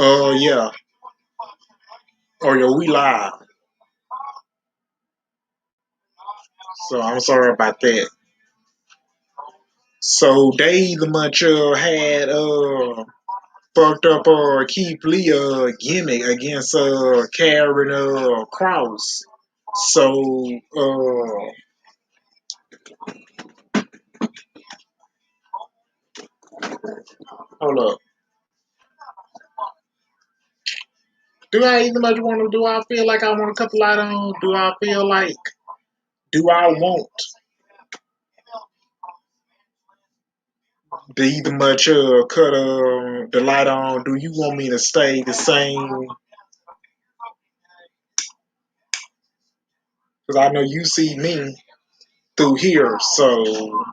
Yeah. Or yeah, we live. So I'm sorry about that. So they either much had fucked up Keith Lee gimmick against Karrion Kross. So hold up. Do I either much want to? Do I feel like I want to cut the light on? Do I feel like? Do I want to either much cut the light on? Do you want me to stay the same? Because I know you see me through here. So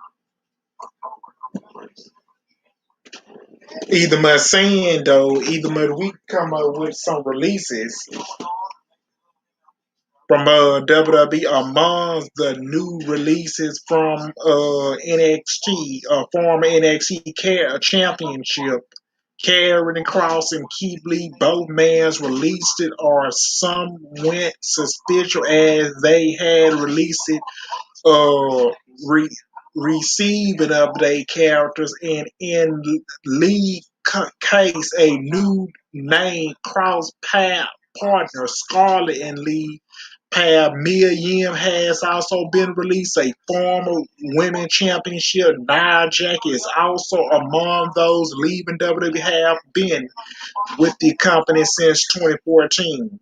either much saying though, either much we come up with some releases from WWE among the new releases from NXT, former NXT Championship. Karrion Kross and Keith Lee, both mans released it, or some went suspicious as they had released it, re- receiving update characters, and in Lee case, a new name cross path partner Scarlett and Lee pair Mia Yim has also been released. A former women championship Nia Jax is also among those leaving WWE, have been with the company since 2014.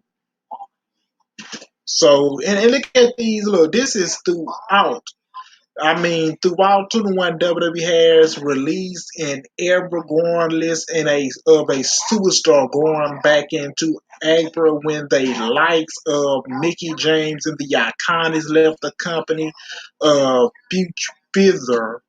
So, and look at these. Look, this is throughout. I mean, throughout 21, WWE has released an ever-growing list of a superstar going back into April when the likes of Mickey James and the Iconics left the company. Future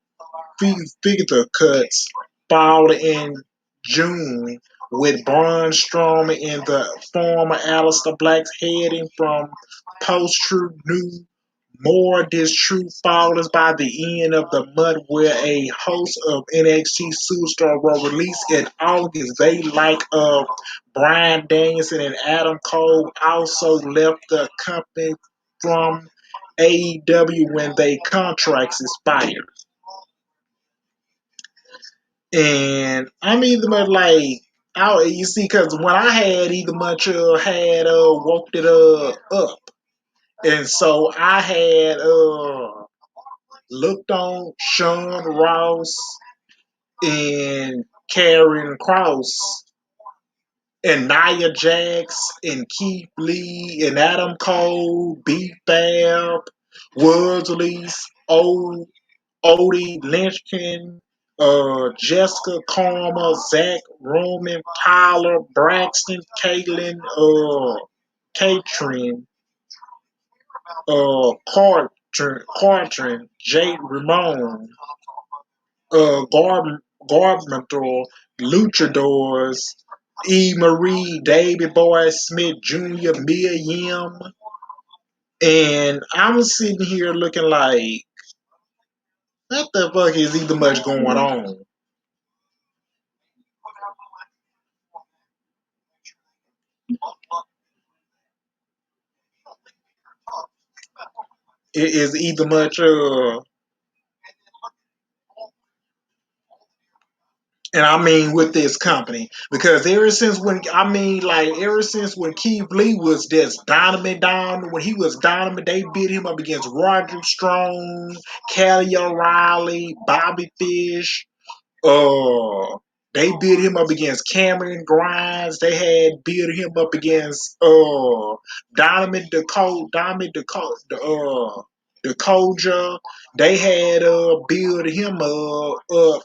figure cuts followed in June with Braun Strowman and the former Aleister Black heading from post-truth new. More this truth follows by the end of the month, where a host of NXT superstars were released in August. They like Bryan Danielson and Adam Cole also left the company from AEW when their contracts expired. And I'm either much like, you see, because when I had either much had woke it up, and so I had looked on Sean Ross and Karrion Kross and Nia Jax and Keith Lee and Adam Cole, B Fab, Woodley's, Odie Lynchkin, Jessica Karma, Zach Roman, Tyler Braxton, Caitlin, Katrin, Cartrin, Jade Ramon, Garmentor, Luchadors, E. Marie, David Boy Smith Jr., Mia Yim. And I'm sitting here looking like, what the fuck is either much going on? It is either much and I mean with this company, because ever since when Keith Lee was just down when he was dynamite, they beat him up against Roger Strong, Kelly O'Reilly, Bobby Fish. uh they beat him up against Cameron Grimes. They had beat him up against Dakota. They had built him up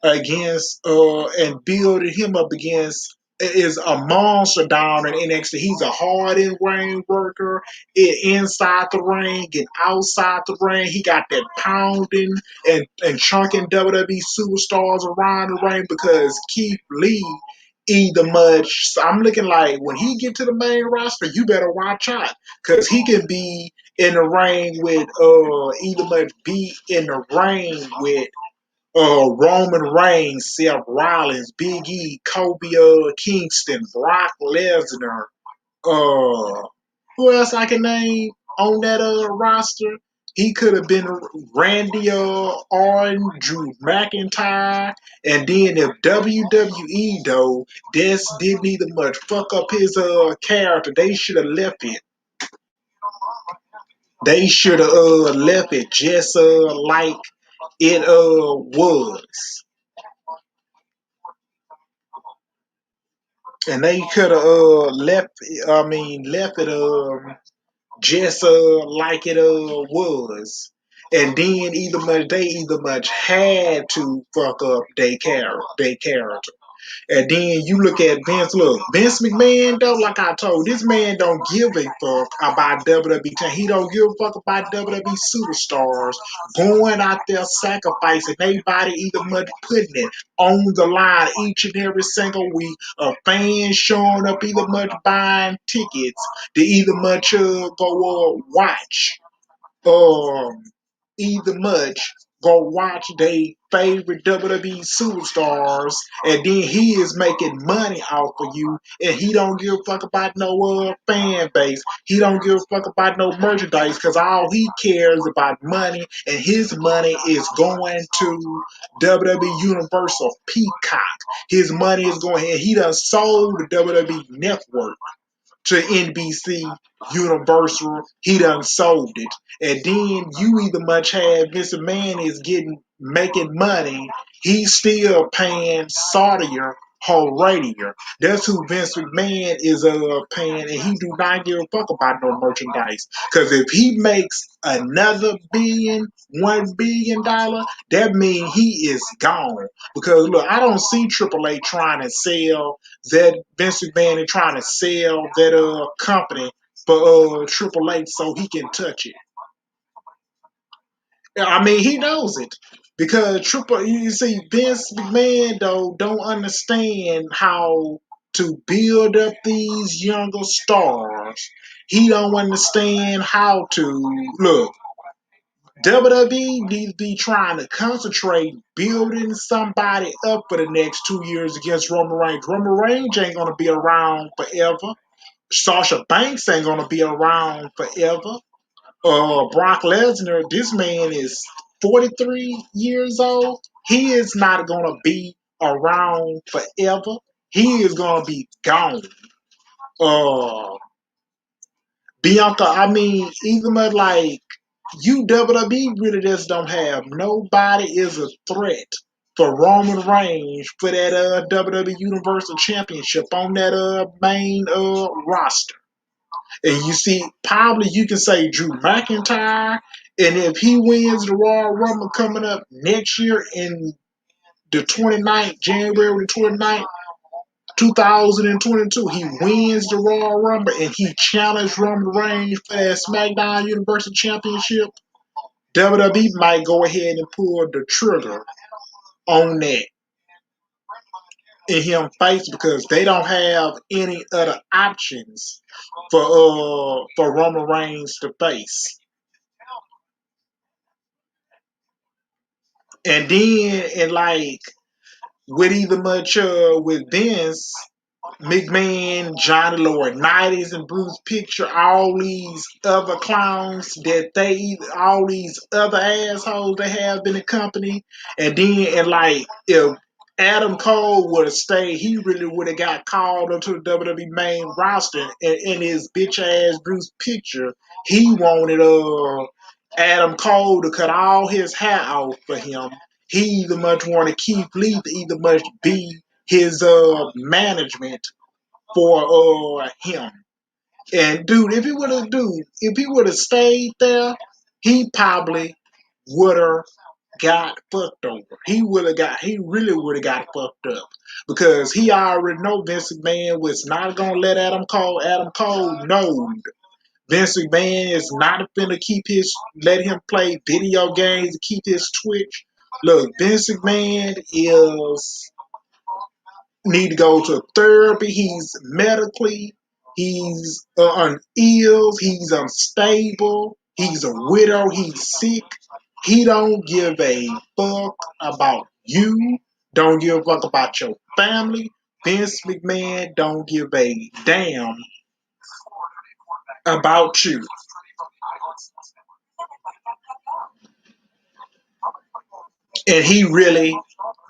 against and building him up against is a monster down in NXT. He's a hard in ring worker, inside the ring and outside the ring. He got that pounding and chunking WWE superstars around the ring, because Keith Lee either much. So I'm looking like when he get to the main roster, you better watch out, because he can be in the ring with either much be in the ring with Roman Reigns, Seth Rollins, Big E, Kobe Kingston, Brock Lesnar. Who else I can name on that roster? He could have been Randy Orton, Drew McIntyre, and then if WWE though, this didn't even much fuck up his character. They should have left it. They should have left it just like it was, and they could have left. I mean, left it just like it was. And then either much had to fuck up their character. And then you look at Vince. Look, Vince McMahon though, like I told, this man don't give a fuck about WWE. He don't give a fuck about WWE superstars going out there sacrificing their body, either much putting it on the line each and every single week. A fan showing up, either much buying tickets to either much go watch um either much go watch they favorite WWE superstars, and then he is making money off of you, and he don't give a fuck about no fan base. He don't give a fuck about no merchandise because all he cares about money, and his money is going to WWE Universal Peacock. His money is going, and he done sold the WWE Network to NBC Universal. He done sold it. And then you either much have Vince McMahon is getting making money. He's still paying Saudier Horadier. That's who Vince McMahon is paying, and he do not give a fuck about no merchandise. Cause if he makes another $1 billion, that means he is gone. Because look, I don't see Triple H trying to sell that Vince McMahon is trying to sell that company for Triple H so he can touch it. I mean, he knows it because you see, Vince McMahon though don't understand how to build up these younger stars. He don't understand how to look. WWE needs to be trying to concentrate building somebody up for the next 2 years against Roman Reigns. Roman Reigns ain't gonna be around forever. Sasha Banks ain't gonna be around forever. Brock Lesnar, this man is 43 years old. He is not gonna be around forever. He is gonna be gone. Uh, Bianca, I mean, even like you WWE really just don't have nobody is a threat for Roman Reigns for that WWE Universal Championship on that main roster. And you see, probably you can say Drew McIntyre, and if he wins the Royal Rumble coming up next year in the 29th, January the 29th, 2022, he wins the Royal Rumble and he challenged Roman Reigns for that SmackDown Universal Championship. WWE might go ahead and pull the trigger on that in him face because they don't have any other options for Roman Reigns to face. And then and like with either much with Vince McMahon, Johnny Laurinaitis, and Bruce Picture, all these other clowns that all these other assholes they have in the company, and then and like if Adam Cole would have stayed, he really would have got called onto the WWE main roster, and in his bitch ass Bruce Picture, he wanted Adam Cole to cut all his hair off for him. He either much wanted Keith Lee to either much be his management for him. And dude, if he would have stayed there, he probably would have got fucked over. He really would have got fucked up because he already know Vince McMahon was not gonna let Adam Cole know. Vince McMahon is not gonna let him play video games to keep his Twitch. Look, Vince McMahon is need to go to therapy. He's medically, he's ill, he's unstable, he's a widow, he's sick. He don't give a fuck about you. Don't give a fuck about your family. Vince McMahon don't give a damn about you. And he really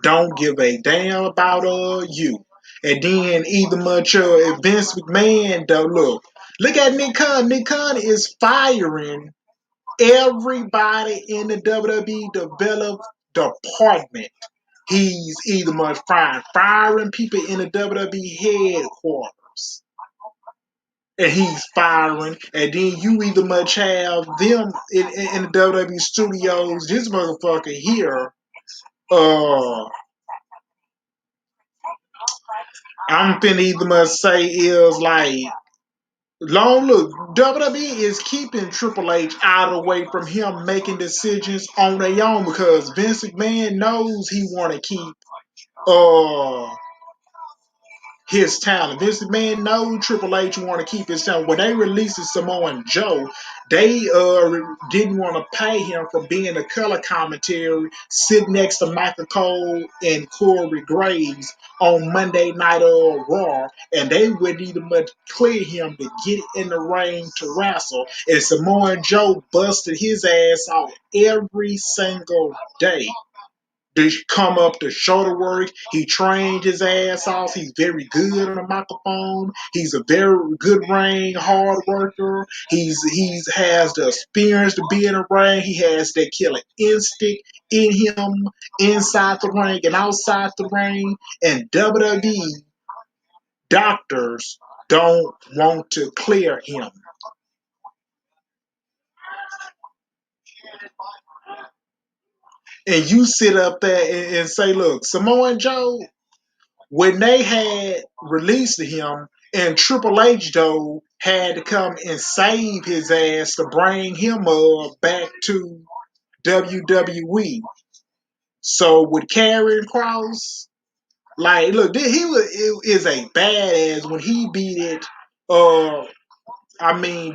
don't give a damn about you. And then either much if Vince McMahon don't look at Nick Khan. Nick Khan is firing everybody in the WWE develop department. He's either much firing people in the WWE headquarters. And he's firing, and then you either much have them in the WWE studios. This motherfucker here, I'm finna either must say is like long look, WWE is keeping Triple H out of the way from him making decisions on their own because Vince McMahon knows he wanna keep uh his talent. Vince McMahon knows Triple H want to keep his talent. When they released Samoan Joe, they didn't want to pay him for being a color commentary, sitting next to Michael Cole and Corey Graves on Monday Night Raw, and they wouldn't even much clear him to get in the ring to wrestle. And Samoan Joe busted his ass out every single day to come up to shoulder work. He trained his ass off. He's very good on the microphone. He's a very good ring hard worker. He's has the experience to be in the ring. He has that killer instinct in him inside the ring and outside the ring. And WWE doctors don't want to clear him. And you sit up there and say, look, Samoan Joe, when they had released him, and Triple H though had to come and save his ass to bring him back to WWE. So with Karrion Kross, like, look, is a badass when he beat it. I mean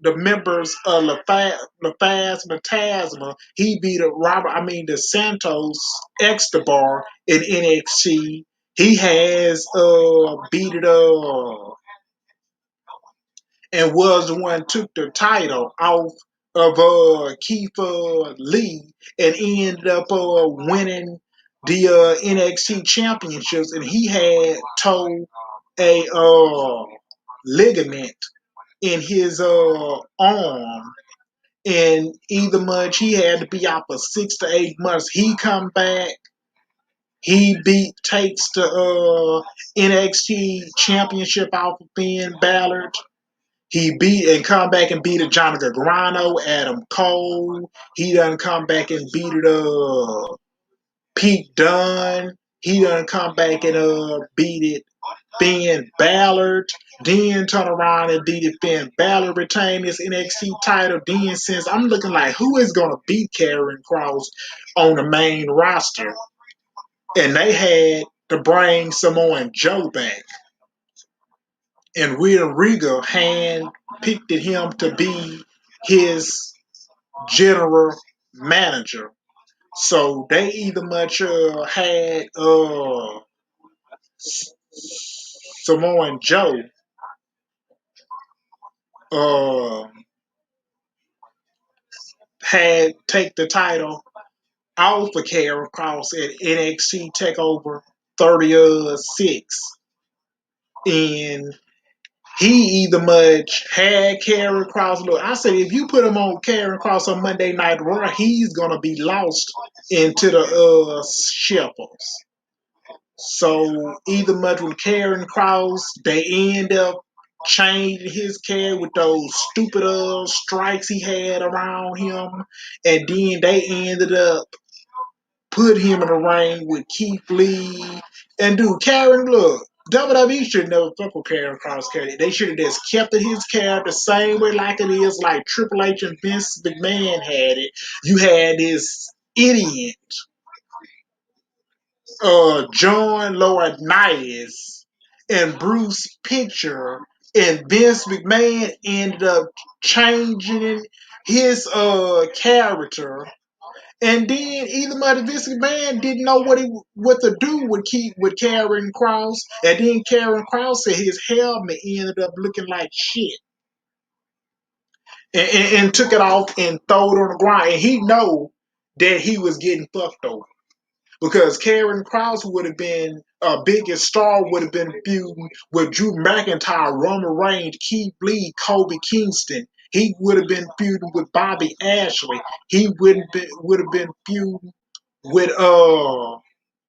the members of LaFaz Matasma, he beat up Robert. I mean the Santos Escobar in NXT. He has beat it and was the one took the title off of Keith Lee and ended up winning the NXT championships, and he had tore a ligament in his arm, and either much he had to be out for 6 to 8 months. He come back, he takes the NXT championship off of Finn Balor. He beat and come back and beat a Johnny Gargano, Adam Cole. He done come back and beat it Pete Dunne. He done come back and beat it Finn Balor. Then turn around and beat it Finn Balor, retain his NXT title. Then since I'm looking like who is gonna beat Karrion Kross on the main roster, and they had to bring Samoan Joe back. And Will Regal hand picked him to be his general manager. So they either much had Samoan Joe uh, had take the title off of Karrion Kross at NXT Takeover 36, and he either much had Karrion Kross. Look, I said if you put him on Karrion Kross on Monday Night Raw, he's gonna be lost into the shuffles. So either much with Karrion Kross, they end up changing his character with those stupid strikes he had around him, and then they ended up put him in the ring with Keith Lee. And dude, Karen, look, WWE should never fuck with Karrion Kross character. They should have just kept it his character the same way like it is, like Triple H and Vince McMahon had it. You had this idiot, John Laurinaitis and Bruce Picture, and Vince McMahon ended up changing his character And then either Muddy Vince McMahon didn't know what to do with Karrion Kross, and then Karrion Kross said his helmet ended up looking like shit, and took it off and threw it on the ground, and he know that he was getting fucked over because Karrion Kross would have been a biggest star, would have been feuding with Drew McIntyre, Roman Reigns, Keith Lee, Kobe Kingston. He would have been feuding with Bobby Ashley. He would have been feuding with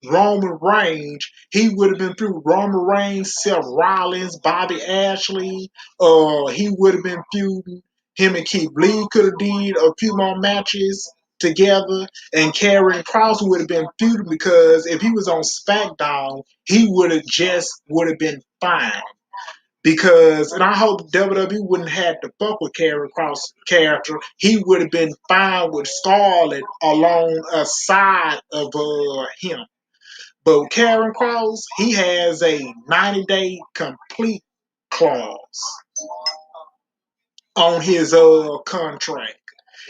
Roman Reigns. He would have been through Roman Reigns, Seth Rollins, Bobby Ashley. He would have been feuding. Him and Keith Lee could have did a few more matches together, and Karrion Kross would have been feuding because if he was on SmackDown, he would have been fine. Because, and I hope WWE wouldn't have to fuck with Karrion Kross' character. He would have been fine with Scarlett along a side of him. But Karrion Kross, he has a 90-day complete clause on his contract.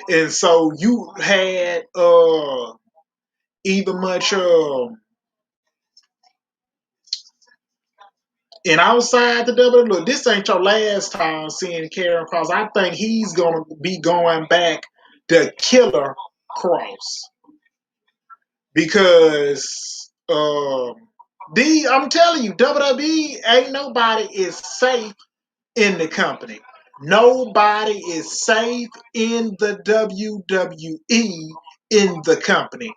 And so you had either much and outside the WWE, look, this ain't your last time seeing Karrion Kross. I think he's gonna be going back to Killer Kross because I'm telling you, WWE ain't nobody is safe in the company. Nobody is safe in the WWE in the company.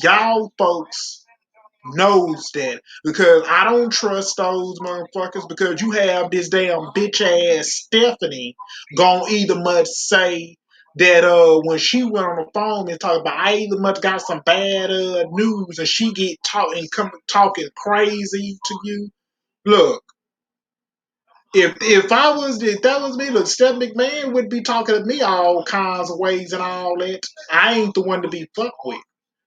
Y'all folks knows that because I don't trust those motherfuckers because you have this damn bitch ass Stephanie gonna either much say that when she went on the phone and talk about I either much got some bad news and she get talking crazy to you. Look, if that was me, look, Steph McMahon would be talking to me all kinds of ways and all that. I ain't the one to be fucked with.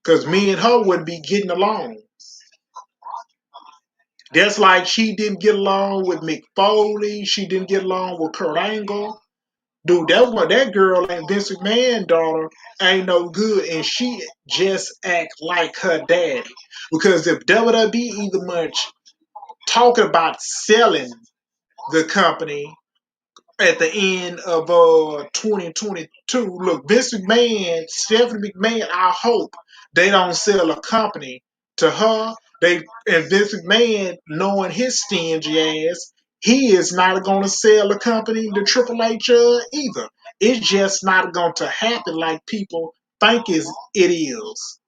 Cause me and her wouldn't be getting along. That's like she didn't get along with Mick Foley. She didn't get along with Kurt Angle. Dude, that girl ain't Vince McMahon daughter ain't no good, and she just act like her daddy. Because if WWE either much talking about selling the company at the end of 2022. Look, Vince McMahon, Stephanie McMahon, I hope they don't sell a company to her. And Vince McMahon, knowing his stingy ass, he is not going to sell a company to Triple H either. It's just not going to happen like people think it is.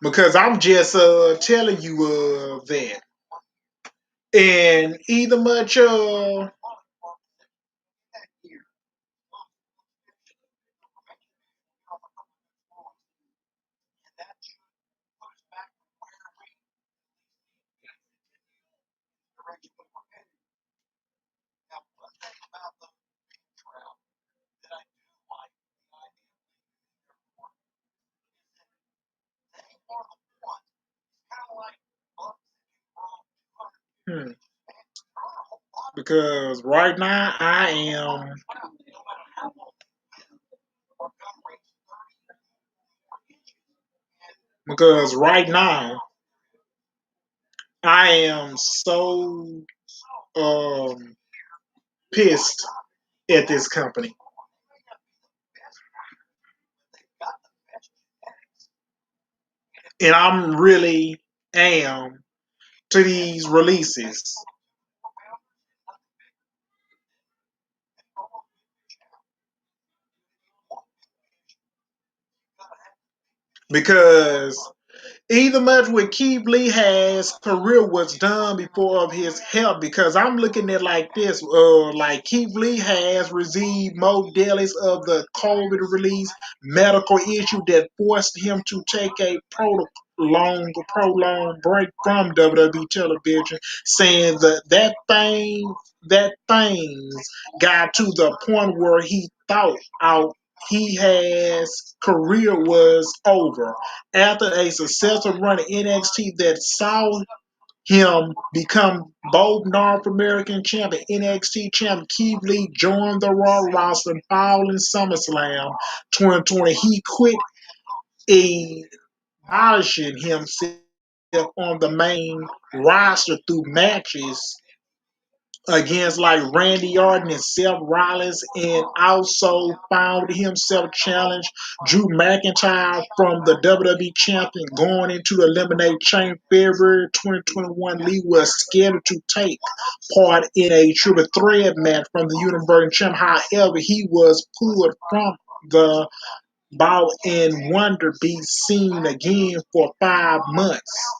Because I'm just telling you that. And either much hmm, because right now because right now I am so um pissed at this company. And I'm really am to these releases because either much what Keith Lee has career was done before of his health because I'm looking at like this like Keith Lee has received more dailies of the COVID release medical issue that forced him to take a protocol prolonged break from WWE television, saying that things got to the point where he thought out his career was over after a successful run at NXT that saw him become both North American champ and NXT champ. Keith Lee joined the Raw roster following SummerSlam 2020. He quit abolishing himself on the main roster through matches against like Randy Orton and Seth Rollins, and also found himself challenge Drew McIntyre from the WWE champion going into the Eliminate Chamber February 2021. Lee was scheduled to take part in a triple threat match from the Universal Champ. However, he was pulled from the bout and wonder be seen again for 5 months.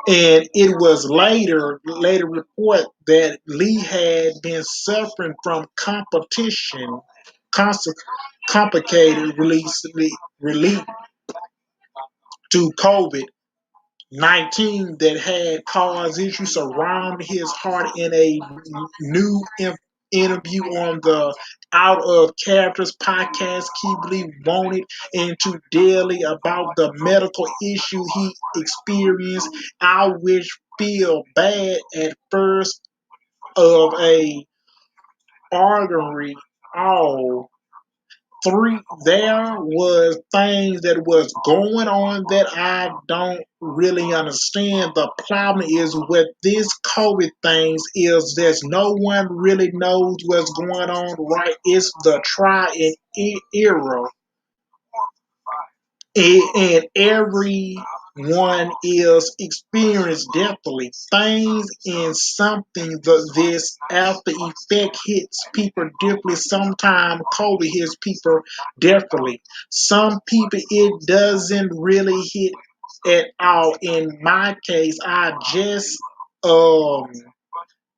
And it was later report that Lee had been suffering from cons- complicated relief to COVID-19 that had caused issues around his heart. In a new interview on the Out of Characters podcast, Keith wanted into daily about the medical issue he experienced. I wish feel bad at first of a artery all three. There was things that was going on that I don't really understand. The problem is with this COVID things is there's no one really knows what's going on, right? It's the try and error, and everyone is experienced definitely things, and something that this after effect hits people differently. Sometimes COVID hits people differently. Some people it doesn't really hit at all. In my case, I just um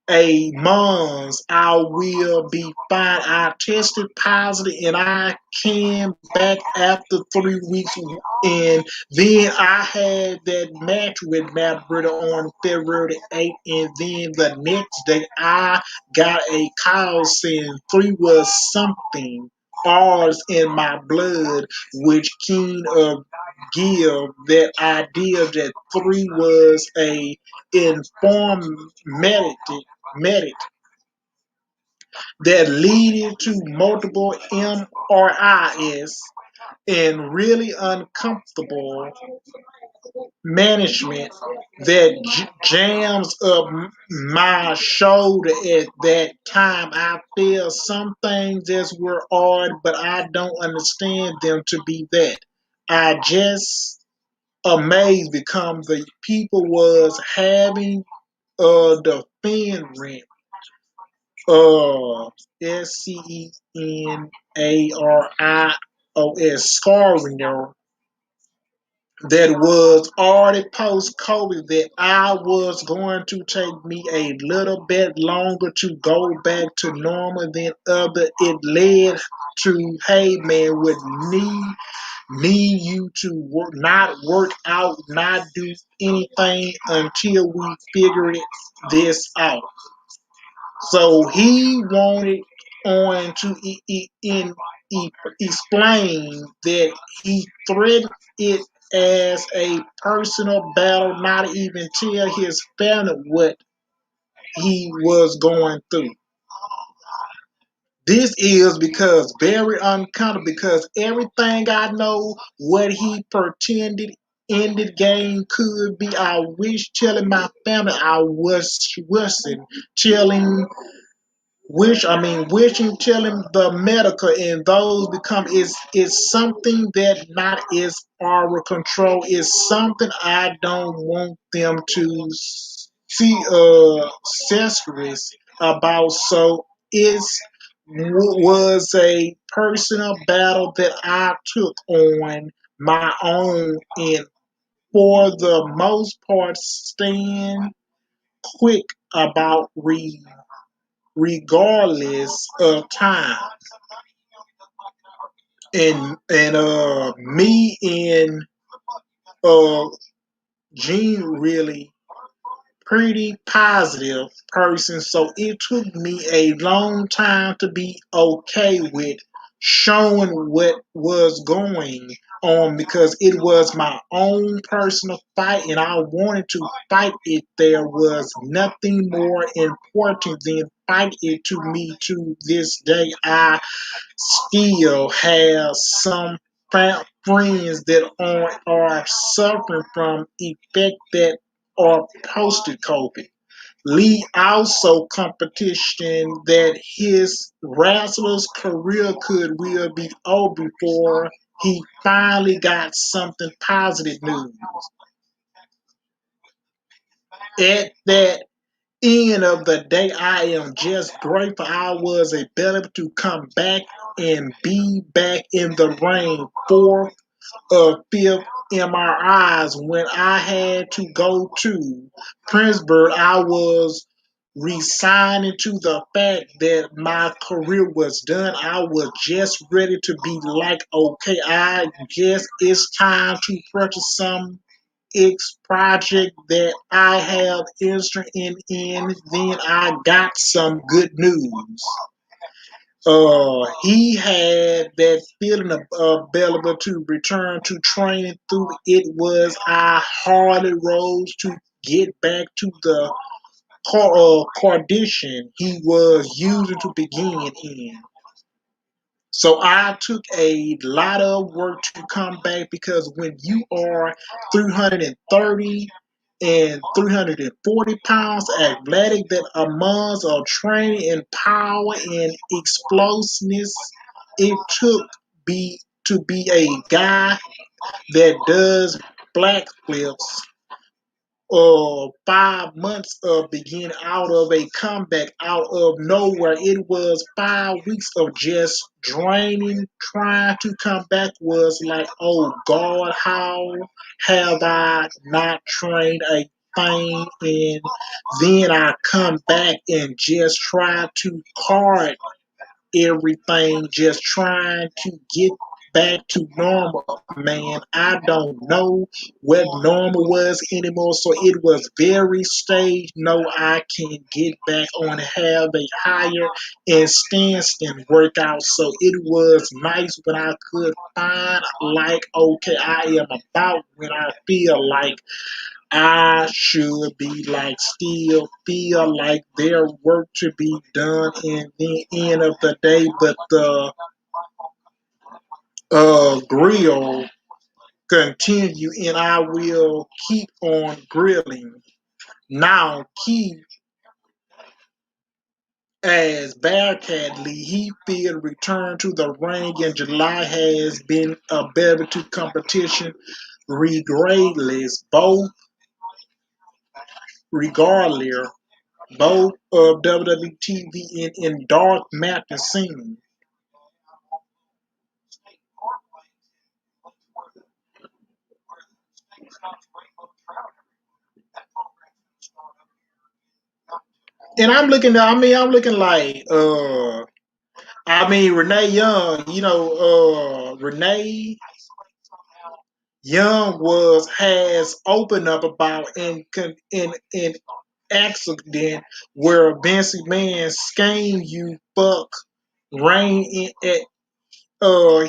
a month I will be fine. I tested positive and I came back after 3 weeks, and then I had that match with Matt Ritter on February 8th, and then the next day I got a call saying 3 was something ours in my blood, which can give that idea that 3 was a informed medic that leading to multiple MRIs and really uncomfortable management that jams up my shoulder at that time. I feel some things just were odd, but I don't understand them to be that. I just amazed because the people was having the fin rent, uh SCENARIOS scarring that was already post COVID, that I was going to take me a little bit longer to go back to normal than other. It led to, hey man, would need you to not work out, not do anything until we figure this out. So he wanted on to explain that he threatened it as a personal battle, not even tell his family what he was going through. This is because very uncomfortable, because everything I know what he pretended ended game could be. I wish telling my family I wasn't telling wishing telling the medical, and those become is something that not is our control. Is something I don't want them to see accessories about. So it's was a personal battle that I took on my own, and for the most part stand quick about regardless of time. And me and Gene really pretty positive person, so it took me a long time to be okay with showing what was going on because it was my own personal fight and I wanted to fight it. There was nothing more important than fight it. To me to this day. I still have some friends that are suffering from effect that are posted COVID. Lee also competition that his wrestler's career could will be over before he finally got something positive news. At that end of the day, I am just grateful I was able to come back and be back in the ring for fifth MRIs. When I had to go to Princeburg, I was resigning to the fact that my career was done. I was just ready to be like, okay, I guess it's time to purchase some X project that I have interest in. Then I got some good news. He had that feeling of available to return to training through it was I hardly rose to get back to the condition he was using to begin in. So I took a lot of work to come back because when you are 330 and 340 pounds athletic, that amounts of training and power and explosiveness, it took be to be a guy that does black flips 5 months of beginning out of a comeback out of nowhere. It was 5 weeks of just draining, trying to come back was like, oh God, how have I not trained a thing? And then I come back and just try to card everything, just trying to get back to normal. Man, I don't know what normal was anymore. So it was very stage. No, I can get back on have a higher and handstand workout. So it was nice when I could find like, okay, I am about when I feel like I should be like still feel like there work to be done in the end of the day, but the grill continue and I will keep on grilling. Now keep as Bearcat Lee, he feel return to the ring in July has been a better to competition regardless both of WWE TV in dark mapping scene. And I'm looking like Renee Young, Renee Young was has opened up about in accident where Vince McMahon scam you fuck rain in at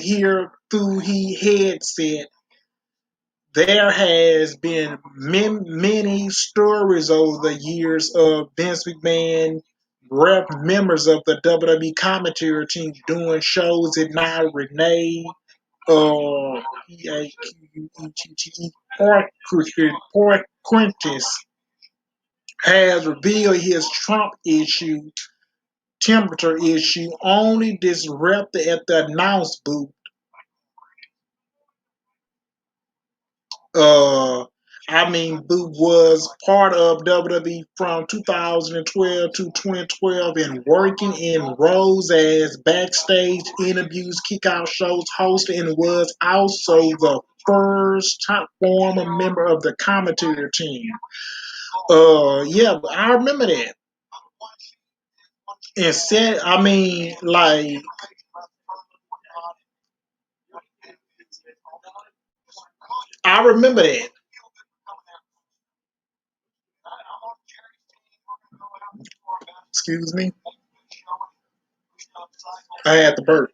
here through he headset. There has been many stories over the years of Vince McMahon members of the WWE commentary team doing shows and now Renee Quintus has revealed his Trump issue temperature issue only disrupted at the announce booth. Uh, Boo was part of WWE from 2012 to 2012 and working in roles as backstage interviews, kickout shows, hosting, and was also the first top former member of the commentary team. Yeah, I remember that. And said, I remember that. Excuse me. I had to burp.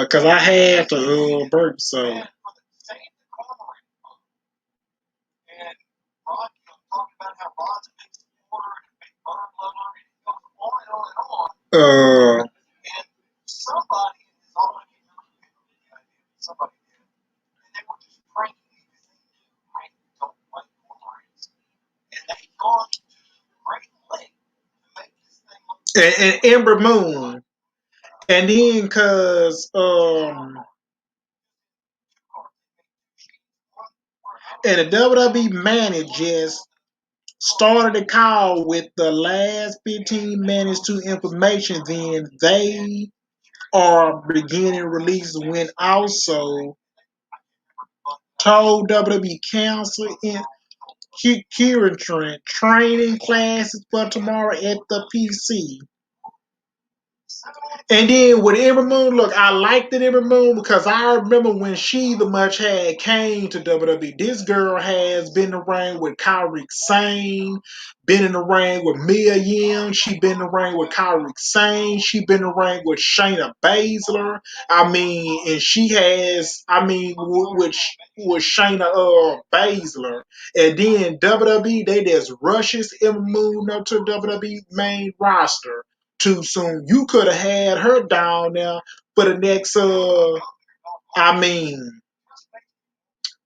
Cause I had to burp. So uh, and Ember Moon, and then cause and the WWE managers started the call with the last 15 minutes to information, then they are beginning releases when also told WWE cancel in Kieran Trent training classes for tomorrow at the PC. And then with Ember Moon, look, I liked it Ember Moon because I remember when she the much had came to WWE. This girl has been in the ring with Kairi Sane, been in the ring with Mia Yim, she been in the ring with Kairi Sane, she been in the ring with Shayna Baszler. I mean, and she has, I mean, with Shayna Baszler. And then WWE, they just rushes Ember Moon up to WWE main roster too soon. You could have had her down there for the next I mean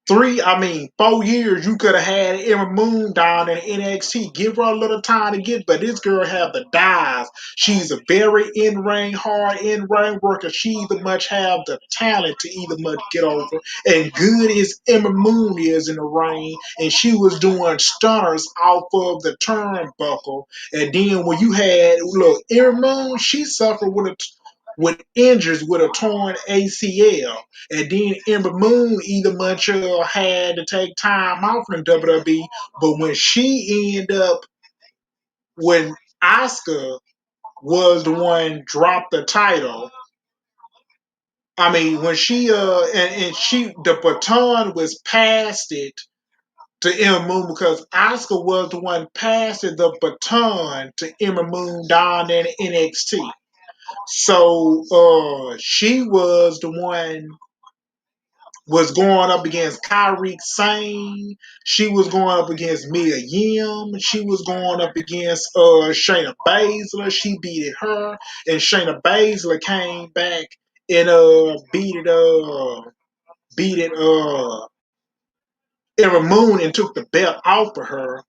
4 years. You could have had Emma Moon down in NXT. Give her a little time to get, but this girl have the dives. She's a very in-ring, hard in-ring worker. She either much have the talent to either much get over. And good as Emma Moon is in the ring, and she was doing stunners off of the turnbuckle. And then when you had, look, Emma Moon, she suffered with injuries with a torn ACL. And then Ember Moon either much had to take time off from WWE, but when she ended up, when Asuka was the one dropped the title, I mean, when she and she the baton was passed it to Ember Moon because Asuka was the one passing the baton to Ember Moon down in NXT. So she was the one was going up against Kairi Sane. She was going up against Mia Yim. She was going up against Shayna Baszler. She beat her, and Shayna Baszler came back and beat it Emma Moon and took the belt off of her.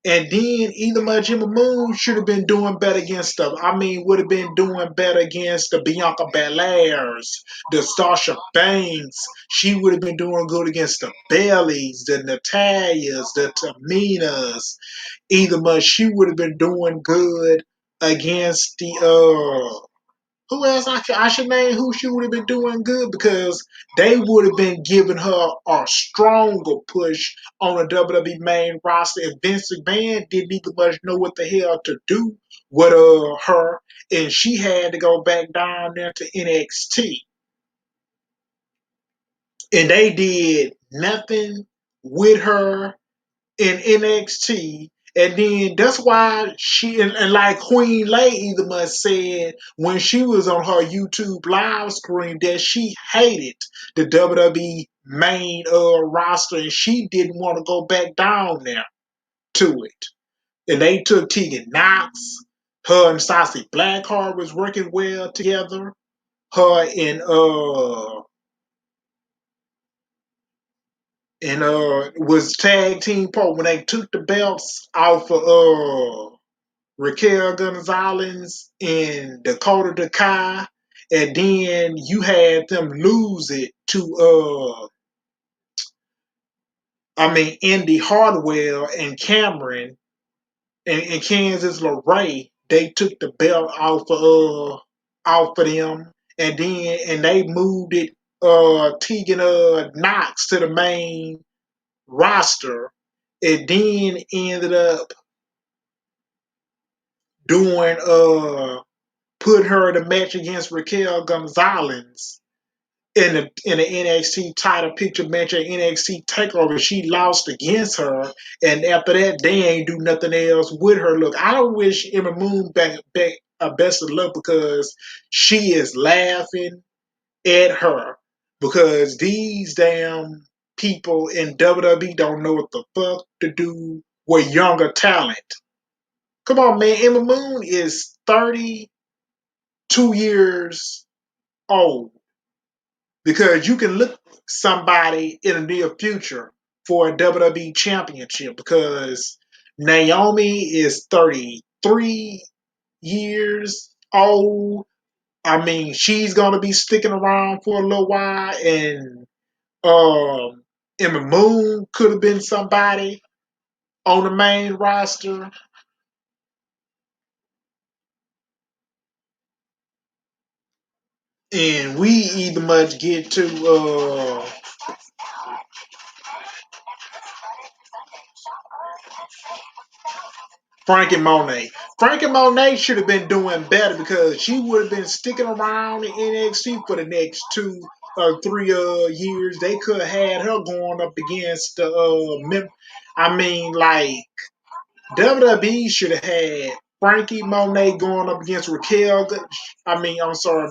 And then either much Emma Moon should have been doing better against would have been doing better against the Bianca Belairs, the Sasha Banks. She would have been doing good against the Bellies, the Natalias, the Taminas. Either much she would have been doing good against the who else I should name who she would have been doing good because they would have been giving her a stronger push on the WWE main roster if Vince McMahon didn't even much know what the hell to do with her and she had to go back down there to NXT and they did nothing with her in NXT. And then that's why she and like Queen Lay either must said when she was on her YouTube live screen that she hated the WWE main roster and she didn't want to go back down there to it. And they took Tegan Knox, her and Saucy Blackheart was working well together. Her and was tag team part when they took the belts off of Raquel Gonzalez and Dakota Dekai, and then you had them lose it to Indy Hardwell and Cameron and Kansas LeRae. They took the belt off of them, and they moved it Tegan Knox to the main roster. It then ended up doing put her in a match against Raquel Gonzalez in the NXT title picture match at NXT Takeover. She lost against her, and after that, they ain't do nothing else with her. Look, I don't wish Emma Moon back a best of luck because she is laughing at her because these damn people in WWE don't know what the fuck to do with younger talent. Come on, man. Emma Moon is 32 years old because you can look somebody in the near future for a WWE championship because Naomi is 33 years old. I mean, she's going to be sticking around for a little while, and Emma Moon could have been somebody on the main roster. And we either much get to Frankie Monet. Frankie Monet should have been doing better because she would have been sticking around in NXT for the next 2 or 3 years. They could have had her going up against the I mean, like WWE should have had Frankie Monet going up against Raquel. I mean, I'm sorry,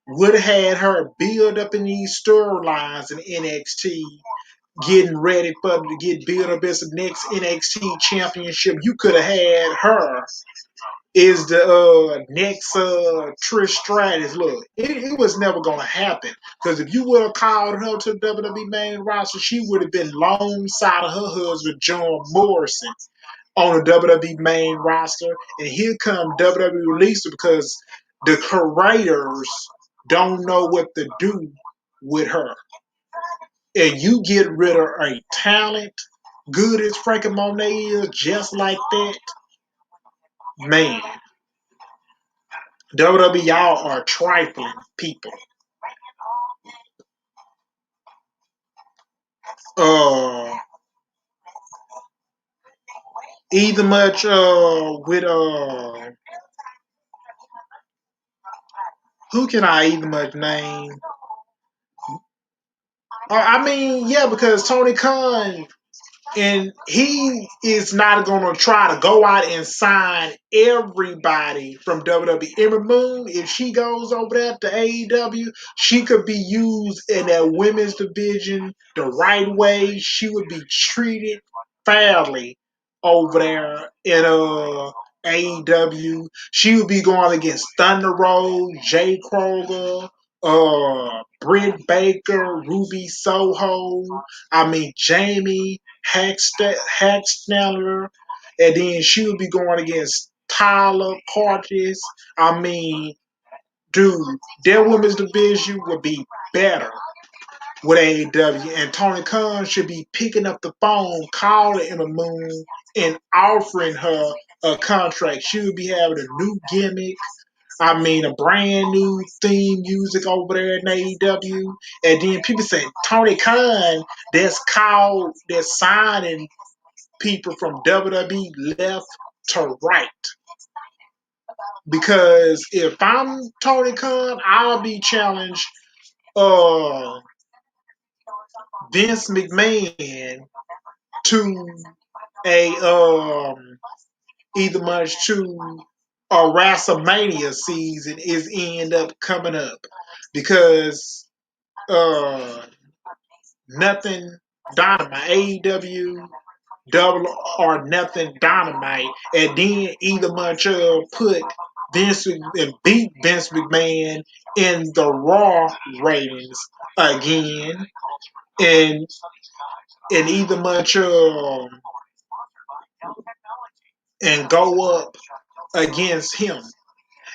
would have had her build up in these storylines in NXT, getting ready for them to get built up as the next NXT championship. You could have had her is the next Trish Stratus. Look, it was never going to happen because if you would have called her to the WWE main roster, she would have been alongside of her husband John Morrison on the WWE main roster, and here come WWE release because the creators don't know what to do with her, and you get rid of a talent good as Frankie Monet is, just like that, man. WWE, y'all are trifling people. Uh, either much with who can I either much name? I mean, yeah, because Tony Khan, and he is not going to try to go out and sign everybody from WWE. Emma Moon, if she goes over there to AEW, she could be used in that women's division the right way. She would be treated fairly over there in AEW. She would be going against Thunder Road, Jay Kroger, Britt Baker, Ruby Soho. I mean, Jamie Hacksneller, and then she would be going against Tyler Curtis. I mean, dude, their women's division would be better with AEW, and Tony Khan should be picking up the phone, calling Emma Moon, and offering her a contract. She would be having a new gimmick. I mean, a brand new theme music over there in AEW. And then people say Tony Khan that's signing people from WWE left to right. Because if I'm Tony Khan, I'll be challenged uh Vince McMahon to a either much to a WrestleMania season is end up coming up because uh nothing dynamite AEW double or nothing dynamite, and then either much put Vince and beat Vince McMahon in the Raw ratings again, and either much and go up against him.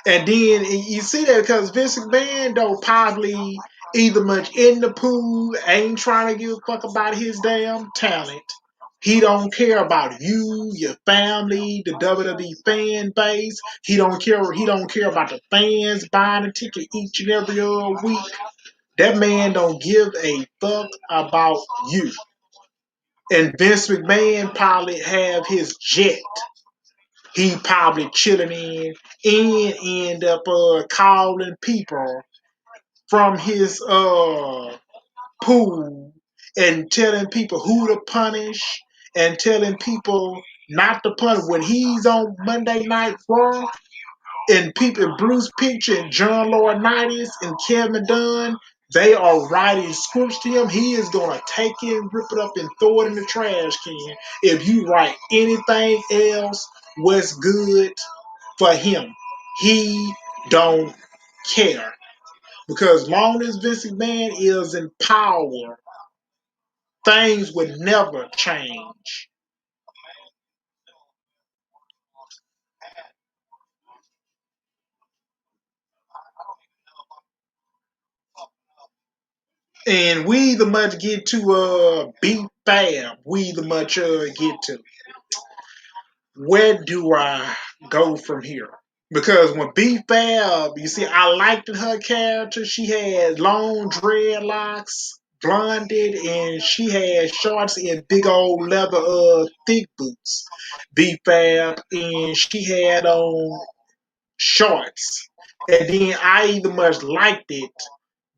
And then you see that because Vince McMahon don't probably either much in the pool, ain't trying to give a fuck about his damn talent. He don't care about you, your family, the WWE fan base. He don't care. He don't care about the fans buying a ticket each and every week. That man don't give a fuck about you. And Vince McMahon probably have his jet. He probably chilling in and end up calling people from his pool and telling people who to punish and telling people not to punish when he's on Monday Night Raw. And people, Bruce Picture and John Laurinaitis and Kevin Dunn, they are writing scripts to him. He is gonna take it, rip it up, and throw it in the trash can. If you write anything else, what's good for him, he don't care because long as Vince McMahon is in power, things would never change. And we the much get to beat Fab. We the much get to where do I go from here? Because when B Fab, you see, I liked her character. She had long dreadlocks, blonded, and she had shorts and big old leather thick boots. B Fab, and she had on shorts. And then I even much liked it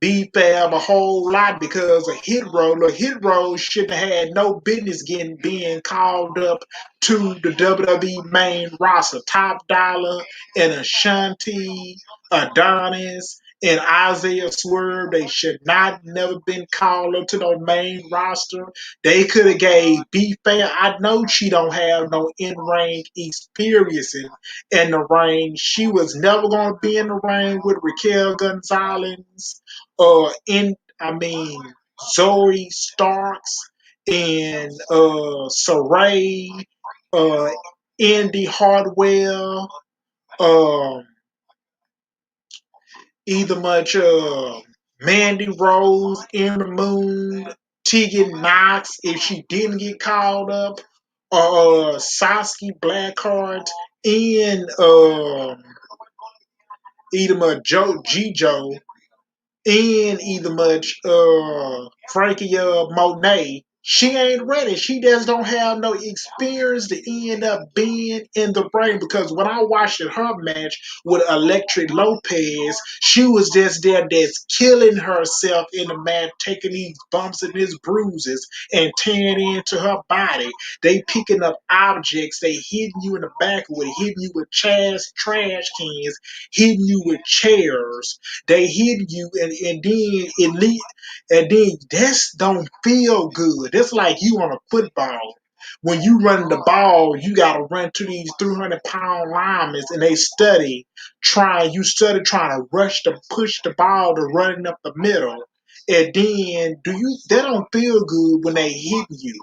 B-Fab a whole lot because a hit roll. A hit roll shouldn't have had no business getting being called up to the WWE main roster. Top Dollar and Ashanti, Adonis, and Isaiah Swerve. They should not never been called up to the main roster. They could have gave B-Fab. I know she don't have no in-ring experience in the ring. She was never gonna be in the ring with Raquel Gonzalez in I mean Zoe Starks and Saray, uh Indy Hartwell, um either much Mandy Rose, Ember Moon, Tegan Knox if she didn't get called up, or Sasuke Blackheart and either much Joe Gijo and either much Frankie Monet. She ain't ready. She just don't have no experience to end up being in the ring because when I watched her match with Electric Lopez, she was just there that's killing herself in the match, taking these bumps and these bruises and tearing into her body. They picking up objects, they hitting you in the back with it, hitting you with trash cans, hitting you with chairs, they hit you, and then and then that's don't feel good. It's like you on a football. When you run the ball, you gotta run to these 300-pound linemen, and you study trying to rush to push the ball to running up the middle. And then they don't feel good when they hit you.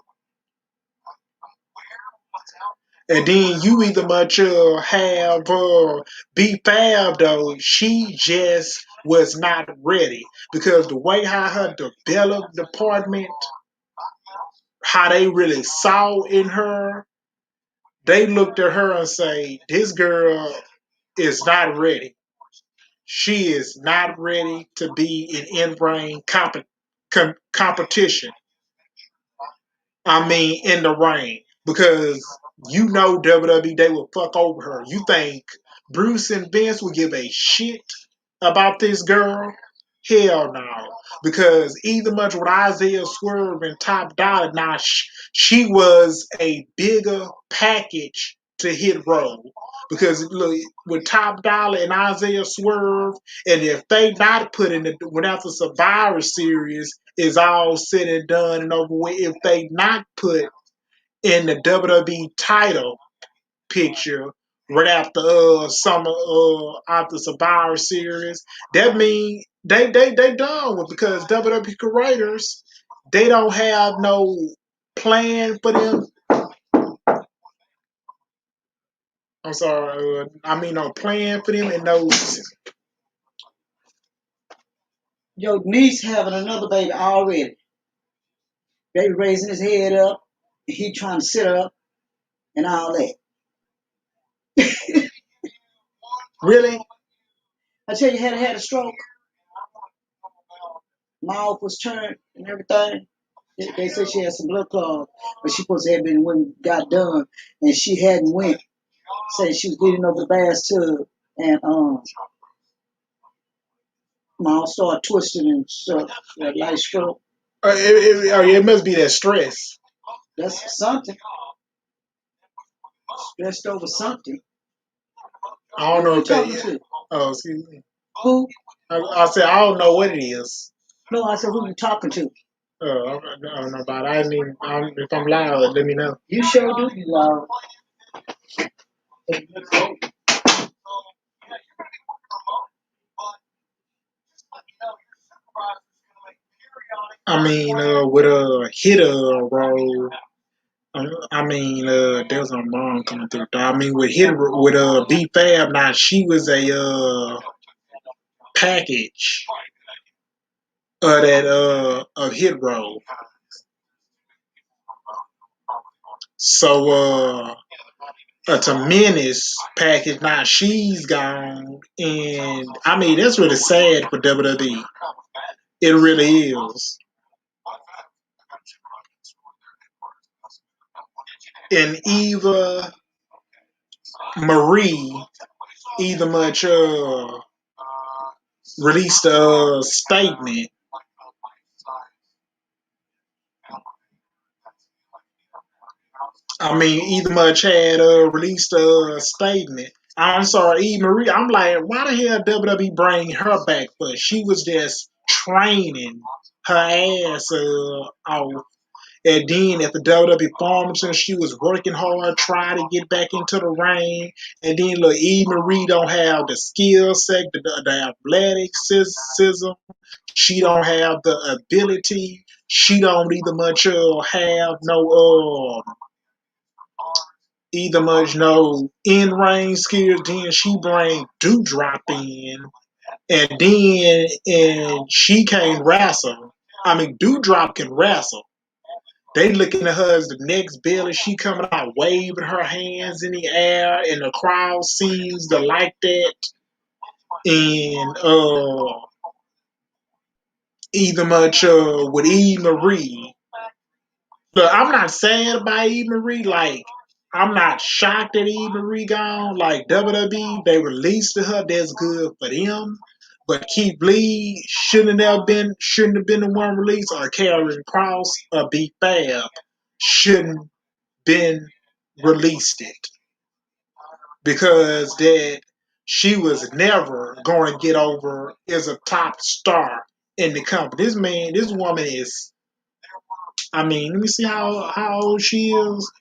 And then you either much have B Fab though, she just was not ready because the way how her developed department, how they really saw in her, they looked at her and say, "This girl is not ready. She is not ready to be in ring competition. I mean, in the ring because you know WWE they will fuck over her. You think Bruce and Vince would give a shit about this girl? Hell no. Because either much with Isaiah Swerve and Top Dollar, now she was a bigger package to hit roll. Because look, with Top Dollar and Isaiah Swerve, and if they not put in the without the Survivor Series is all said and done and over with, if they not put in the WWE title picture right after summer after Survivor Series, that mean they done with because WWE creators they don't have no plan for them. I'm sorry, I mean no plan for them and no. Your niece having another baby already. Baby raising his head up, and he trying to sit up and all that. Really? I tell you, had a stroke. Mouth was turned and everything. They said she had some blood clots, but she supposed to have been when it got done, and she hadn't went. Said she was getting over the bathtub, and mom started twisting and stuff. A light stroke. It must be that stress. That's something. Stressed over something. I don't know Who if you talking they. to? Oh, excuse me. Who? I said I don't know what it is. No, I said who you talking to? I don't know about it. I didn't even, if I'm loud, let me know. You sure do be loud. I mean, with a hitter role. I mean, there's my mom coming through. I mean, with hit with B Fab. Now she was a package of that of hit roll. So to Menace package. Now she's gone, and I mean that's really sad for WWE. It really is. And Eva Marie either much released a statement. I mean, either much had released a statement. I'm sorry, Eve Marie. I'm like, why the hell WWE bring her back? But she was just training her ass off. And then at the WWE Farmington, she was working hard, trying to get back into the ring. And then look, Eve Marie don't have the skill set, the athleticism. She don't have the ability. She don't either much have no either much no in ring skills. Then she bring Dewdrop in, and she can't wrestle. I mean, Dewdrop can wrestle. They looking at her as the next Billy. She coming out waving her hands in the air, and the crowd seems to like that. And either much with Eve Marie. Look, I'm not sad about Eve Marie. Like, I'm not shocked that Eve Marie gone. Like WWE, they released her. That's good for them. But Keith Lee shouldn't have been the one released, or Karrion Kross or B Fab shouldn't been released it, because that she was never going to get over as a top star in the company. This woman is. I mean, let me see how old she is.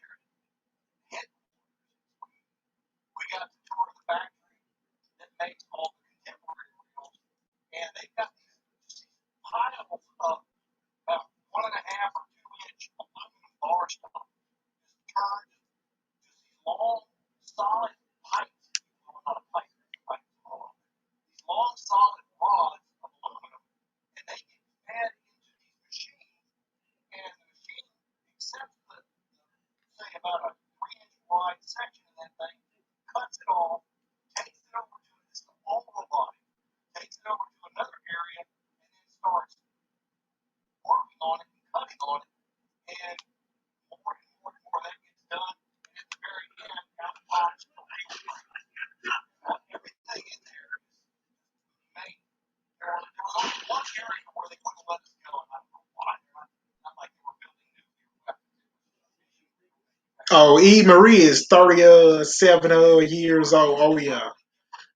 Oh, Eve Marie is 37 years old. Oh yeah,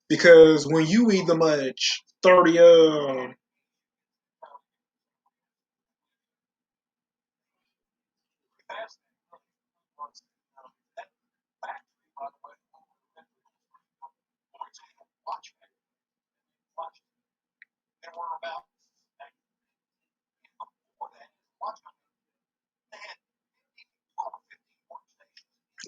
because when you either much 30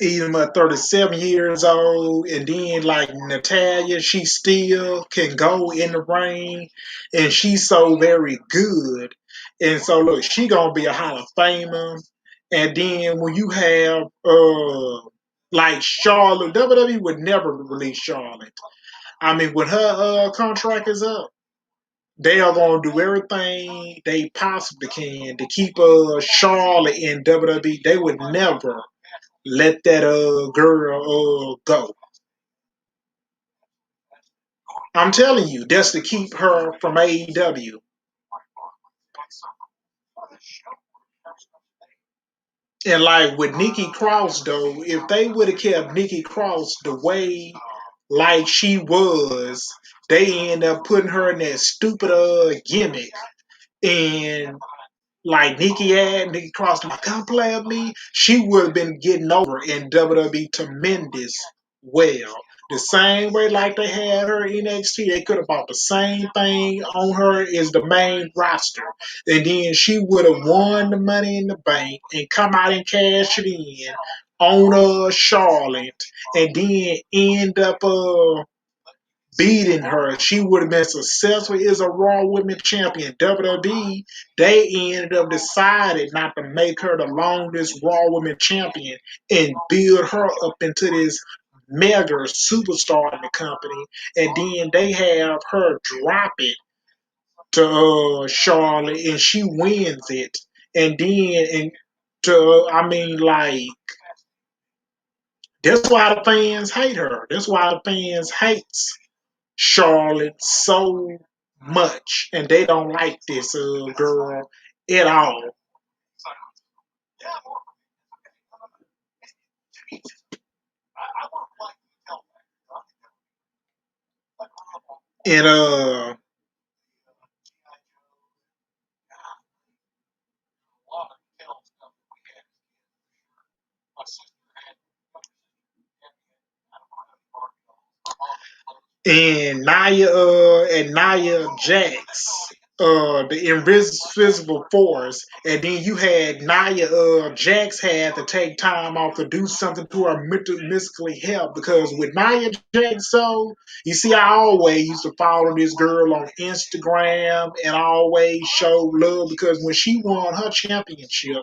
even at 37 years old, and then like Natalia, she still can go in the ring, and she's so very good. And so look, she gonna be a Hall of Famer. And then when you have like Charlotte, WWE would never release Charlotte. I mean, when her contract is up, they are going to do everything they possibly can to keep Charlotte in WWE. They would never let that girl go. I'm telling you, that's to keep her from AEW. And like with Nikki Cross though, if they would have kept Nikki Cross the way like she was, they end up putting her in that stupid gimmick. And like Nikki Cross, like, come play with me. She would have been getting over in WWE tremendous well. The same way like they had her in NXT, they could have bought the same thing on her as the main roster. And then she would have won the money in the bank and come out and cash it in on Charlotte and then end up beating her. She would have been successful as a Raw Women's Champion. WWE, they ended up deciding not to make her the longest Raw Women's Champion and build her up into this mega superstar in the company. And then they have her drop it to Charlotte and she wins it. And then, and to, I mean, like, that's why the fans hate her. That's why the fans hates Charlotte so much, and they don't like this girl at all. And Nia Jax, the invisible force, and then you had Nia Jax had to take time off to do something to her mystically help because with Nia Jax, so you see, I always used to follow this girl on Instagram and always show love because when she won her championship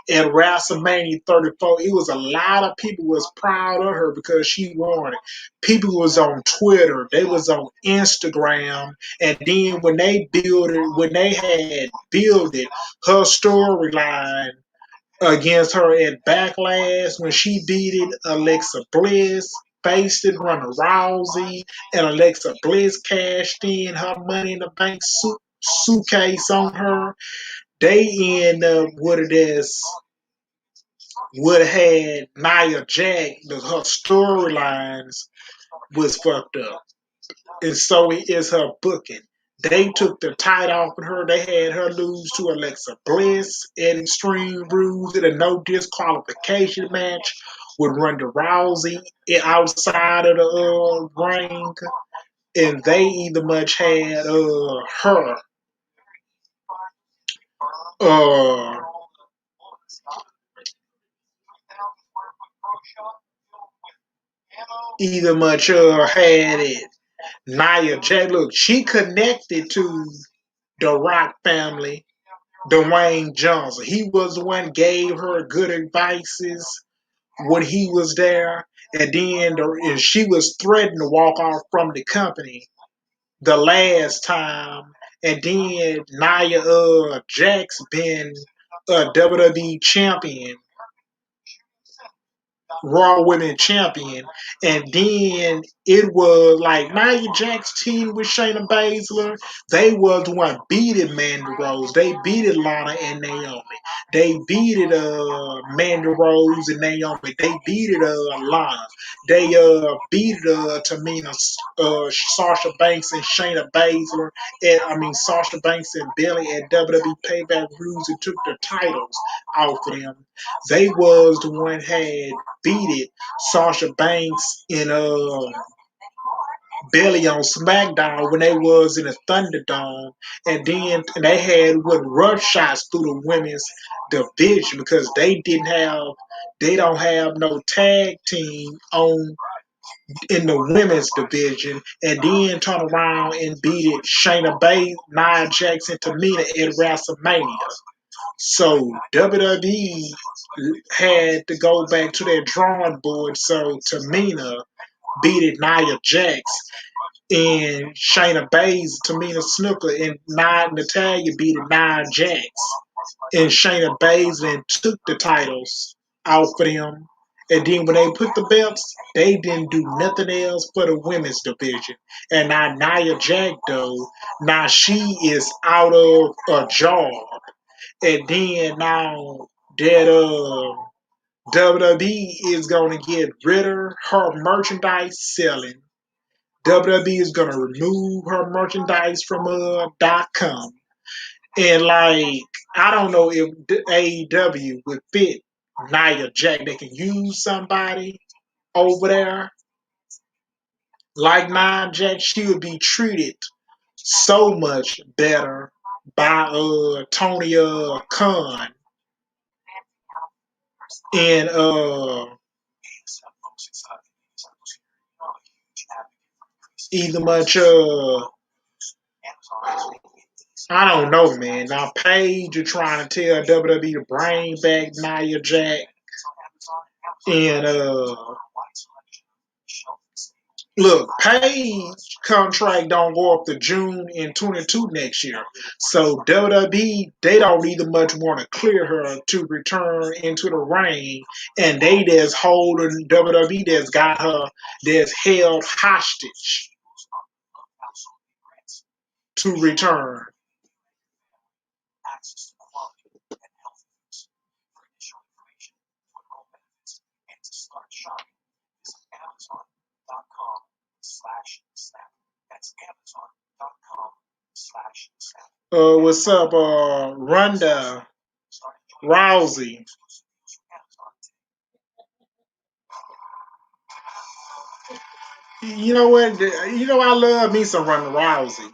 at WrestleMania 34, it was a lot of people was proud of her because she won it. People was on Twitter, they was on Instagram, and then when they had built it, her storyline against her at Backlash when she beat it Alexa Bliss, faced it Ronda Rousey, and Alexa Bliss cashed in her Money in the Bank suitcase on her. They end up with it as would have had Nia Jax, her storylines was fucked up. And so is her booking. They took the title off of her. They had her lose to Alexa Bliss at Extreme Rules in a no disqualification match with Ronda Rousey outside of the ring. And they either much had her uh, either much had it. Nia Jax, look, she connected to the Rock family, Dwayne Johnson. He was the one gave her good advices when he was there, and then and she was threatened to walk off from the company the last time, and then Nia Jax been a WWE champion, Raw Women Champion, and then it was like Nia Jax team with Shayna Baszler. They was the one beating Mandy Rose. They beat Lana and Naomi. They beat Mandy Rose and Naomi. They beat Lana. They beat Tamina, Sasha Banks and Shayna Baszler. And I mean Sasha Banks and Billy at WWE Payback Rules and took the titles off of them. They was the one had beat it Sasha Banks and Bailey on SmackDown when they was in the Thunderdome, and then they had what rough shots through the women's division because they don't have no tag team on in the women's division, and then turn around and beat it Shayna Baszler, Nia Jax, and Tamina at WrestleMania. So WWE had to go back to their drawing board. So Tamina beat Nia Jax. and Shayna Baszler, Tamina Snuka, and Natalia beat Nia Jax. And Shayna Baszler took the titles off of them. And then when they put the belts, they didn't do nothing else for the women's division. And now Nia Jax, though, now she is out of a job. And then now that WWE is going to get rid of her merchandise selling. WWE is going to remove her merchandise from .com. And like, I don't know if AEW would fit Nia Jax. They can use somebody over there like Nia Jax. She would be treated so much better by Tony Khan and either much I don't know, man. Now Paige are trying to tell WWE to bring back Nia Jax and look, Paige contract don't go up to June in 22 next year. So WWE, they don't either much want to clear her to return into the ring, and they just holding WWE that's got her that's held hostage to return. What's up, Ronda Rousey? You know what? You know I love me some Ronda Rousey.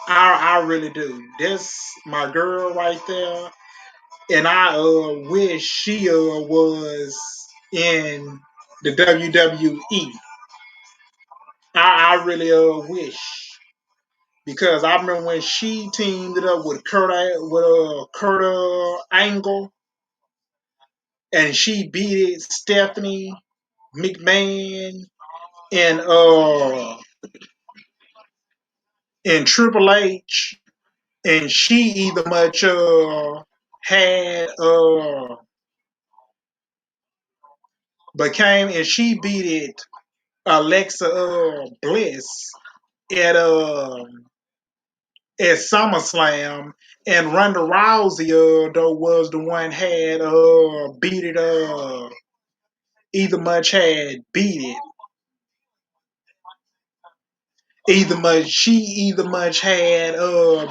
I really do. That's my girl right there, and I wish she was in the WWE. I really wish because I remember when she teamed it up with Kurt Angle, and she beat Stephanie McMahon and Triple H, and she either much had became and she beat it Alexa Bliss at at SummerSlam, and Ronda Rousey though was the one had beat it either much had beat it either much had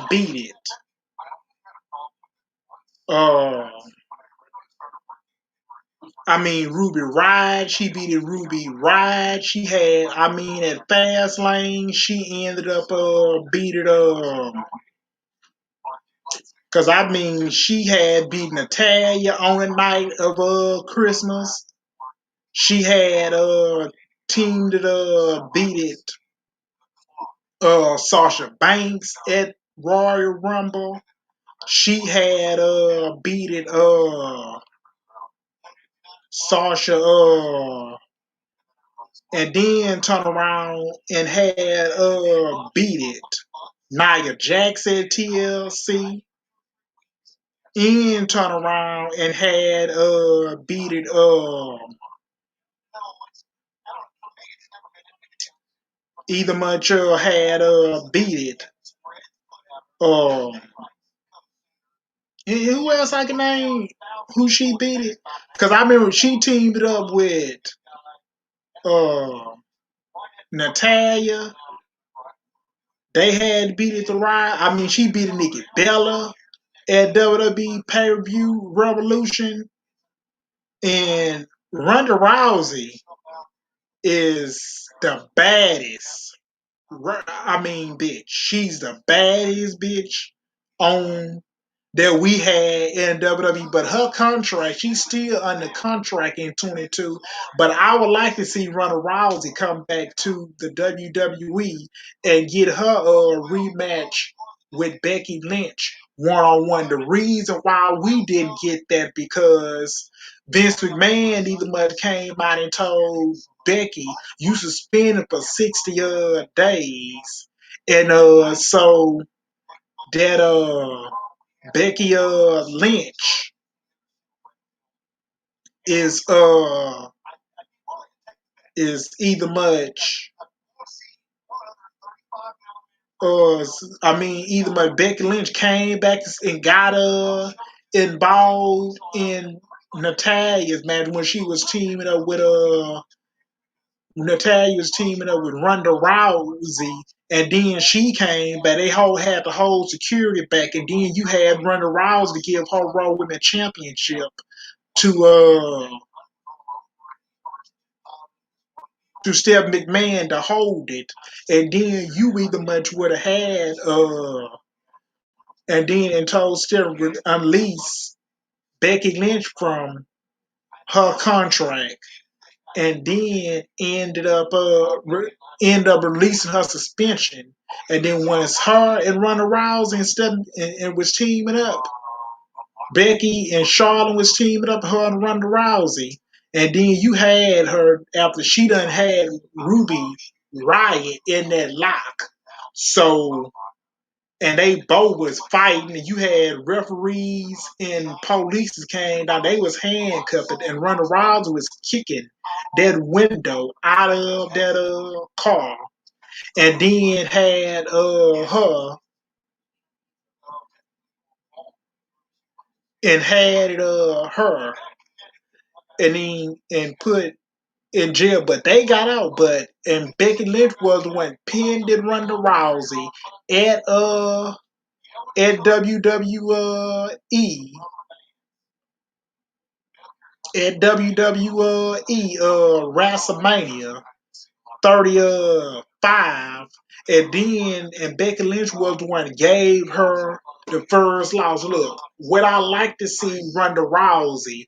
beat it uh I mean, Ruby Ride, she beat it Ruby Ride. She had, I mean, at Fastlane, she ended up beat it because I mean, she had beat Natalia on the night of Christmas. She had teamed it beat it Sasha Banks at Royal Rumble. She had beat it Sasha and then turn around and had beat it Nia Jax at TLC, and turn around and had beat it either much had beat it um who else I can name who she beat it, because I remember she teamed it up with uh Natalia. They had beat it to ride. I mean, she beat Nikki Bella at WWE pay-per-view Revolution. And Ronda Rousey is the baddest. I mean, bitch, she's the baddest bitch on that we had in WWE. But her contract, she's still under contract in 22. But I would like to see Ronda Rousey come back to the WWE and get her a rematch with Becky Lynch one-on-one. The reason why we didn't get that because Vince McMahon either much came out and told Becky, you suspended for 60 days. And so that Becky Lynch is either much either much Becky Lynch came back and got involved in Natalia's match when she was teaming up with Natalia was teaming up with Ronda Rousey, and then she came back. They had to hold security back, and then you had Ronda Rousey to give her Raw Women's Championship to Steph McMahon to hold it, and then you either much would have had and told Steph to unleash Becky Lynch from her contract, and then end up releasing her suspension. And then once her and Ronda Rousey and was teaming up, Becky and Charlotte was teaming up her and Ronda Rousey. And then you had her after she done had Ruby Riot in that lock. So and they both was fighting, and you had referees and police came down. They was handcuffed, and Ronda Rousey was kicking that window out of that car, and then had her and had her and then and put in jail, but they got out. But and Becky Lynch was the one pinned and Ronda Rousey at WWE at WWE WrestleMania 35, and Becky Lynch was the one that gave her the first loss. Look, what I like to see Ronda Rousey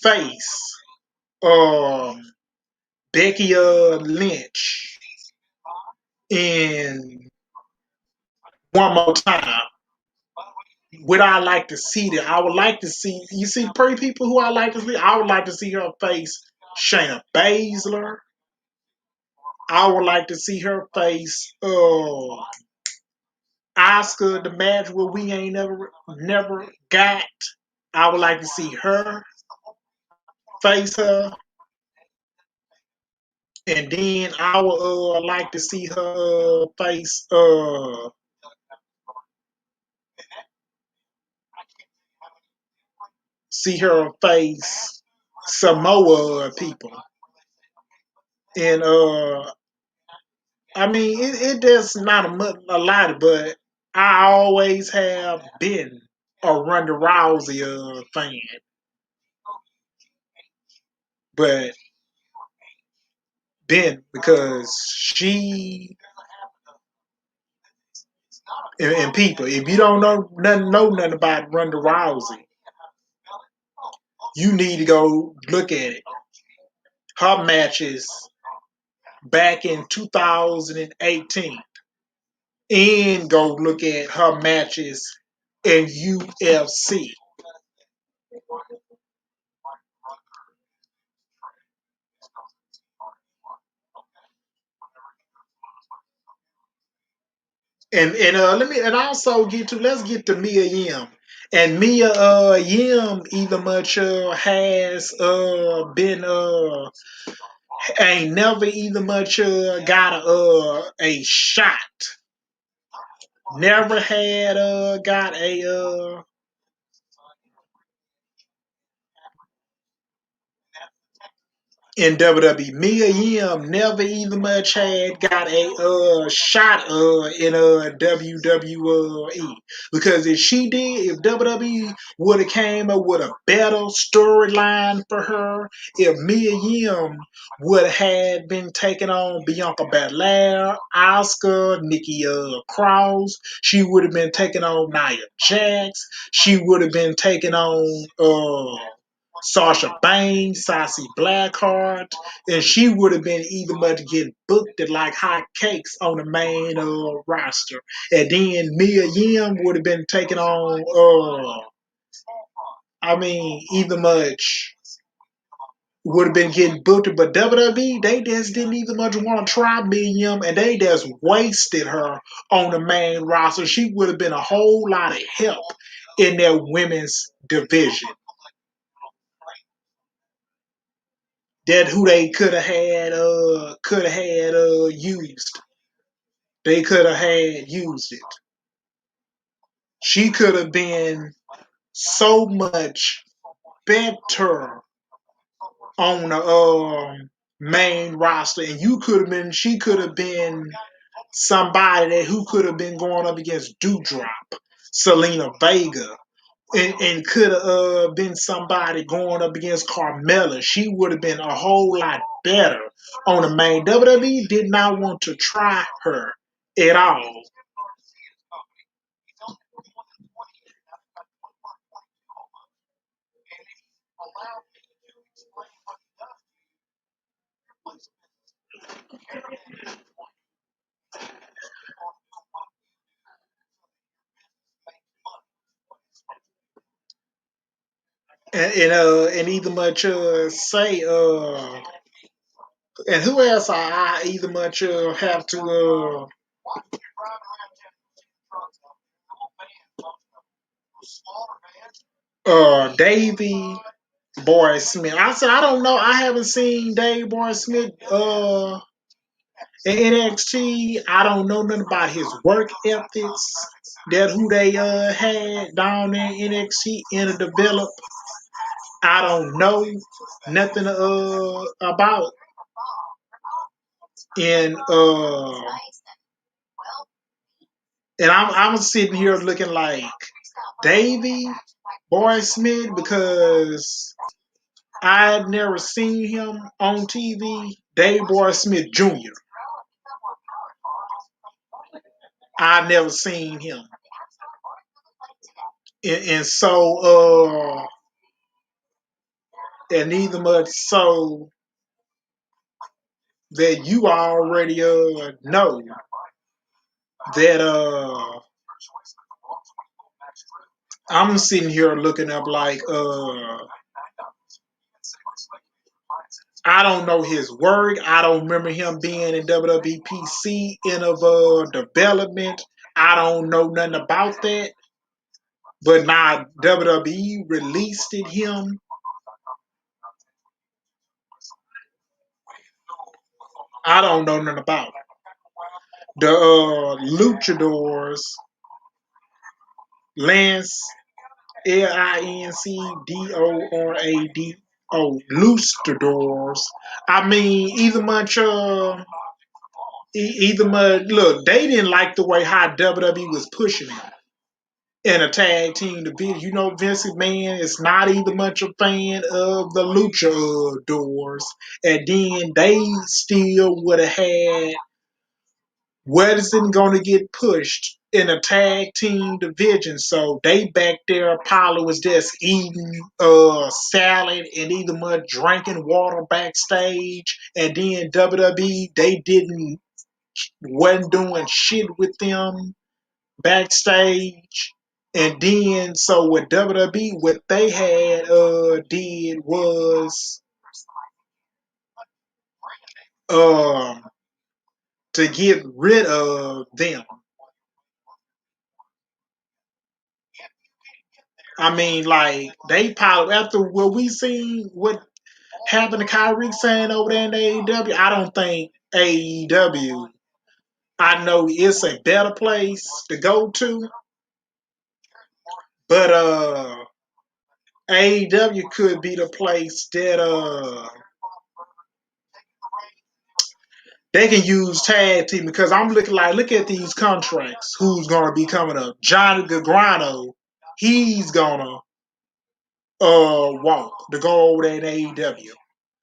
face um Becky Lynch in one more time. Would I like to see that? I would like to see, you see pretty people who I like to see. I would like to see her face Shayna Baszler. I would like to see her face Oscar, the match where we ain't never got. I would like to see her face her, and then I would like to see her face Samoa people, and it does not a lot, but I always have been a Ronda Rousey fan, but been because she and people. If you don't know nothing about Ronda Rousey, you need to go look at it. Her matches back in 2018, and go look at her matches in UFC. And also let's get to Mia Yim. And Mia Yim either much has been ain't never either much got a shot. Never had got a in WWE. Mia Yim never even much had got a shot in WWE, because if she did, if WWE would have came up with a better storyline for her, if Mia Yim would have been taking on Bianca Belair, Asuka, Nikki Cross, she would have been taking on Nia Jax, she would have been taking on Sasha Banks, Sassy Blackheart, and she would have been either much getting booked at like hot cakes on the main roster, and then Mia Yim would have been taking on, either much would have been getting booked, but WWE, they just didn't even much want to try Miriam, and they just wasted her on the main roster. She would have been a whole lot of help in their women's division. That who they could have had used. They could have had used it. She could have been so much better on the main roster, and she could have been somebody who could have been going up against Doudrop, Selena Vega, and could have been somebody going up against Carmella. She would have been a whole lot better on the main. WWE did not want to try her at all. And either much say and who else I either much have to Davey Boy Smith. I said I don't know. I haven't seen Dave Boy Smith in NXT. I don't know nothing about his work ethics. That who they had down there in NXT in a develop. I don't know nothing about. And I'm sitting here looking like Davey Boy Smith because I had never seen him on TV. Dave Boy Smith Jr. I never seen him, and so and either much so that you already know that I'm sitting here looking up like I don't know his work. I don't remember him being in WWPC in of development. I don't know nothing about that. But now WWE released him. I don't know nothing about it. The Luchadors, Lance Lincdorado, Luchadors. I mean, either much. Look, they didn't like the way how WWE was pushing him in a tag team division. You know, Vince McMahon is not either much a fan of the Luchadors, and then they still would have had Wednesday going to get pushed in a tag team division. So they back there, Apollo was just eating salad and either much drinking water backstage. And then WWE, they wasn't doing shit with them backstage. And then so with WWE, what they had did was um to get rid of them. I mean, like they piled after what we seen, what happened to Kyrie saying over there in AEW. I don't think AEW. I know it's a better place to go to, but AEW could be the place that they can use tag team because I'm looking like look at these contracts. Who's gonna be coming up? Johnny Gargano. He's gonna walk to go over there in AEW.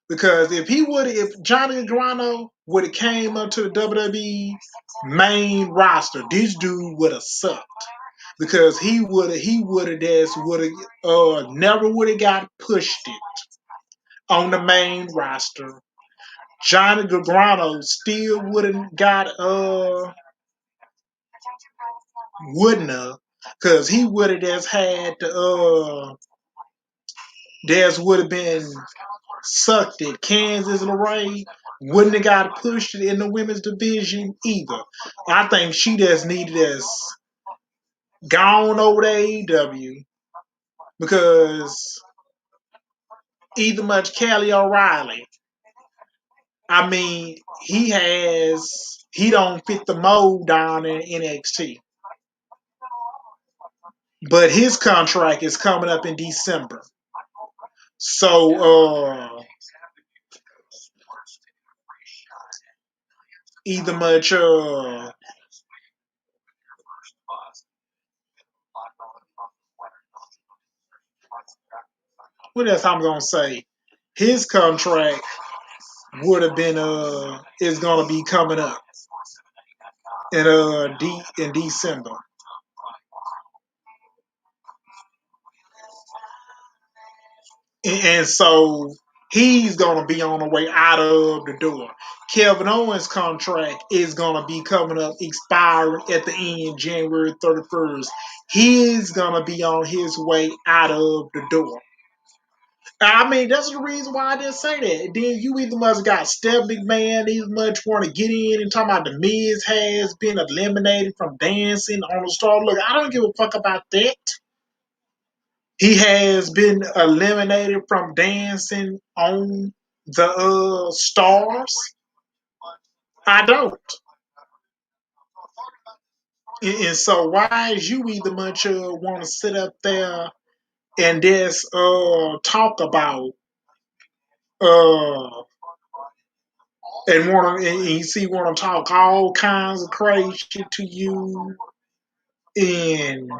Because if Johnny Gargano would have came up to the WWE main roster, this dude would have sucked. because he would have never would have got pushed it on the main roster. Johnny Gargano still wouldn't got wouldn't have, because he would have just had to just would have been sucked it. Kansas LeRae wouldn't have got pushed in the women's division either. I think she just needed us gone over to AEW, because either much Kelly O'Reilly, I mean, he don't fit the mold down in NXT. But his contract is coming up in December. So either much what else I'm gonna say? His contract would have been is gonna be coming up in December. And so he's gonna be on the way out of the door. Kevin Owens' contract is gonna be coming up, expiring at the end January 31st. He's gonna be on his way out of the door. I mean, that's the reason why I didn't say that. Then you either must got Steph McMahon, either much want to get in and talking about the Miz has been eliminated from dancing on the star. Look, I don't give a fuck about that. He has been eliminated from dancing on the stars. I don't. And so why is you either much want to sit up there and just talk about uh and you see want to talk all kinds of crazy shit to you, and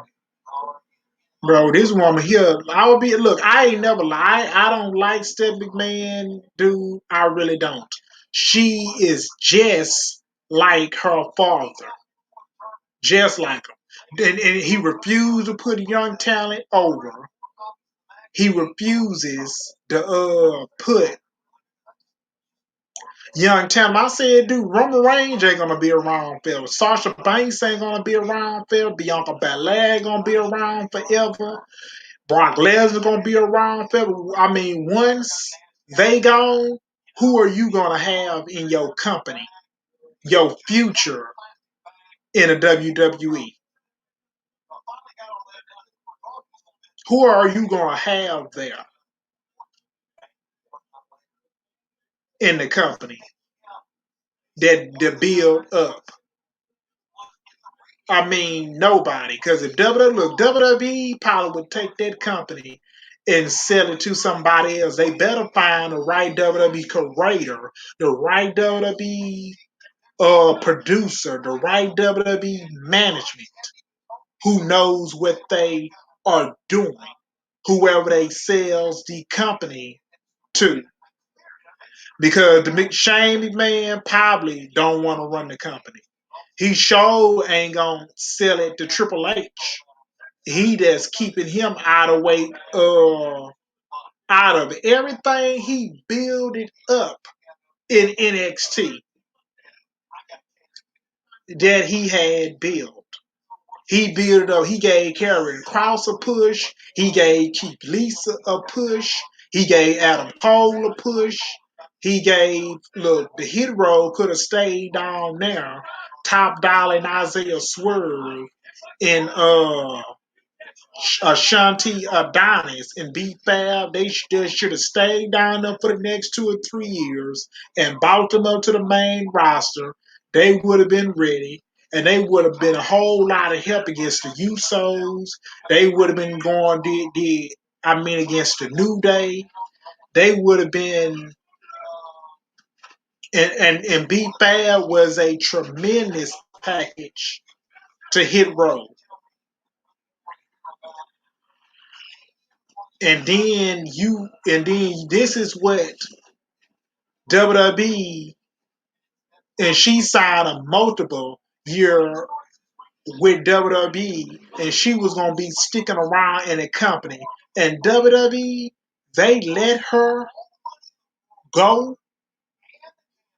bro, this woman here, I would be look. I ain't never lie. I don't like Steph McMahon, dude. I really don't. She is just like her father, just like him, and he refused to put young talent over. He refuses to put young talent. I said, dude, Roman Reigns ain't gonna be around forever. Sasha Banks ain't gonna be around forever. Bianca Belair gonna be around forever. Brock Lesnar gonna be around forever. I mean, once they gone, who are you gonna have in your company, your future in the WWE? Who are you gonna have there in the company that build up? I mean, nobody. Because if WWE probably would take that company and sell it to somebody else. They better find the right WWE creator, the right WWE producer, the right WWE management who knows what they are doing. Whoever they sells the company to, because the Shane McMahon probably don't want to run the company. He sure ain't gonna sell it to Triple H. He just keeping him out of way, out of everything he built it up in NXT that he had built. He built it up. He gave Karrion Kross a push. He gave Keith Lisa a push. He gave Adam Cole a push. He gave, look, the Hit Row could have stayed down there. Top Dollar and Isaiah Swerve and Ashanti Adonis and B Fab. They should have stayed down there for the next 2 or 3 years and brought them up to the main roster. They would have been ready, and they would have been a whole lot of help against the Usos. They would have been going against the New Day. They would have been, and B Fab was a tremendous package to Hit Row. And then this is what WWE, and she signed a multiple year with WWE, and she was gonna be sticking around in a company. And WWE, they let her go.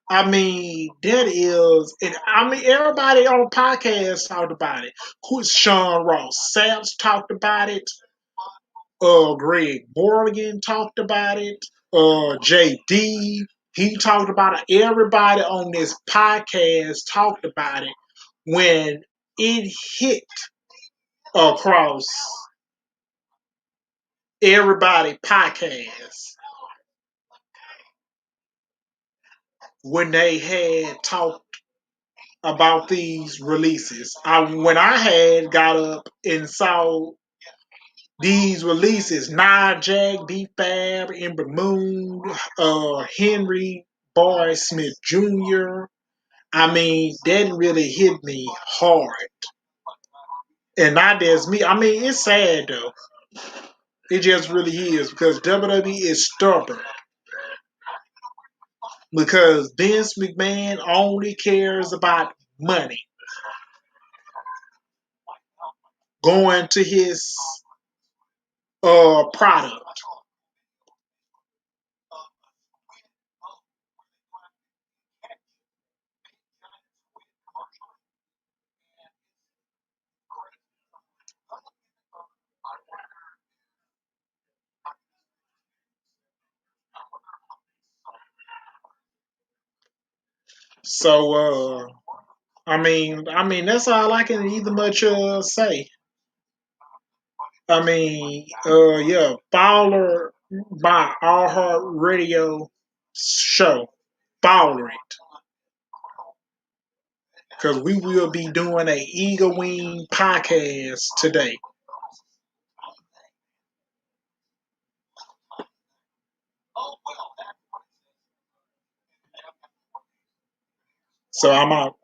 I mean, that is, and I mean, everybody on the podcast talked about it. Who's Sean Ross? Sam's talked about it. Greg Morgan talked about it. JD, he talked about it. Everybody on this podcast talked about it when it hit across everybody podcast when they had talked about these releases. When I had got up and saw these releases, Nia Jack, B Fab, Ember Moon, Henry Boy Smith Jr. I mean, that really hit me hard. And not just me. I mean, it's sad though. It just really is because WWE is stubborn. Because Vince McMahon only cares about money going to his product. So I mean that's all I can either much say. I mean, yeah, Fowler by Our Heart Radio show. Fowler it. Because we will be doing a Eagle Wing podcast today. So I'm out.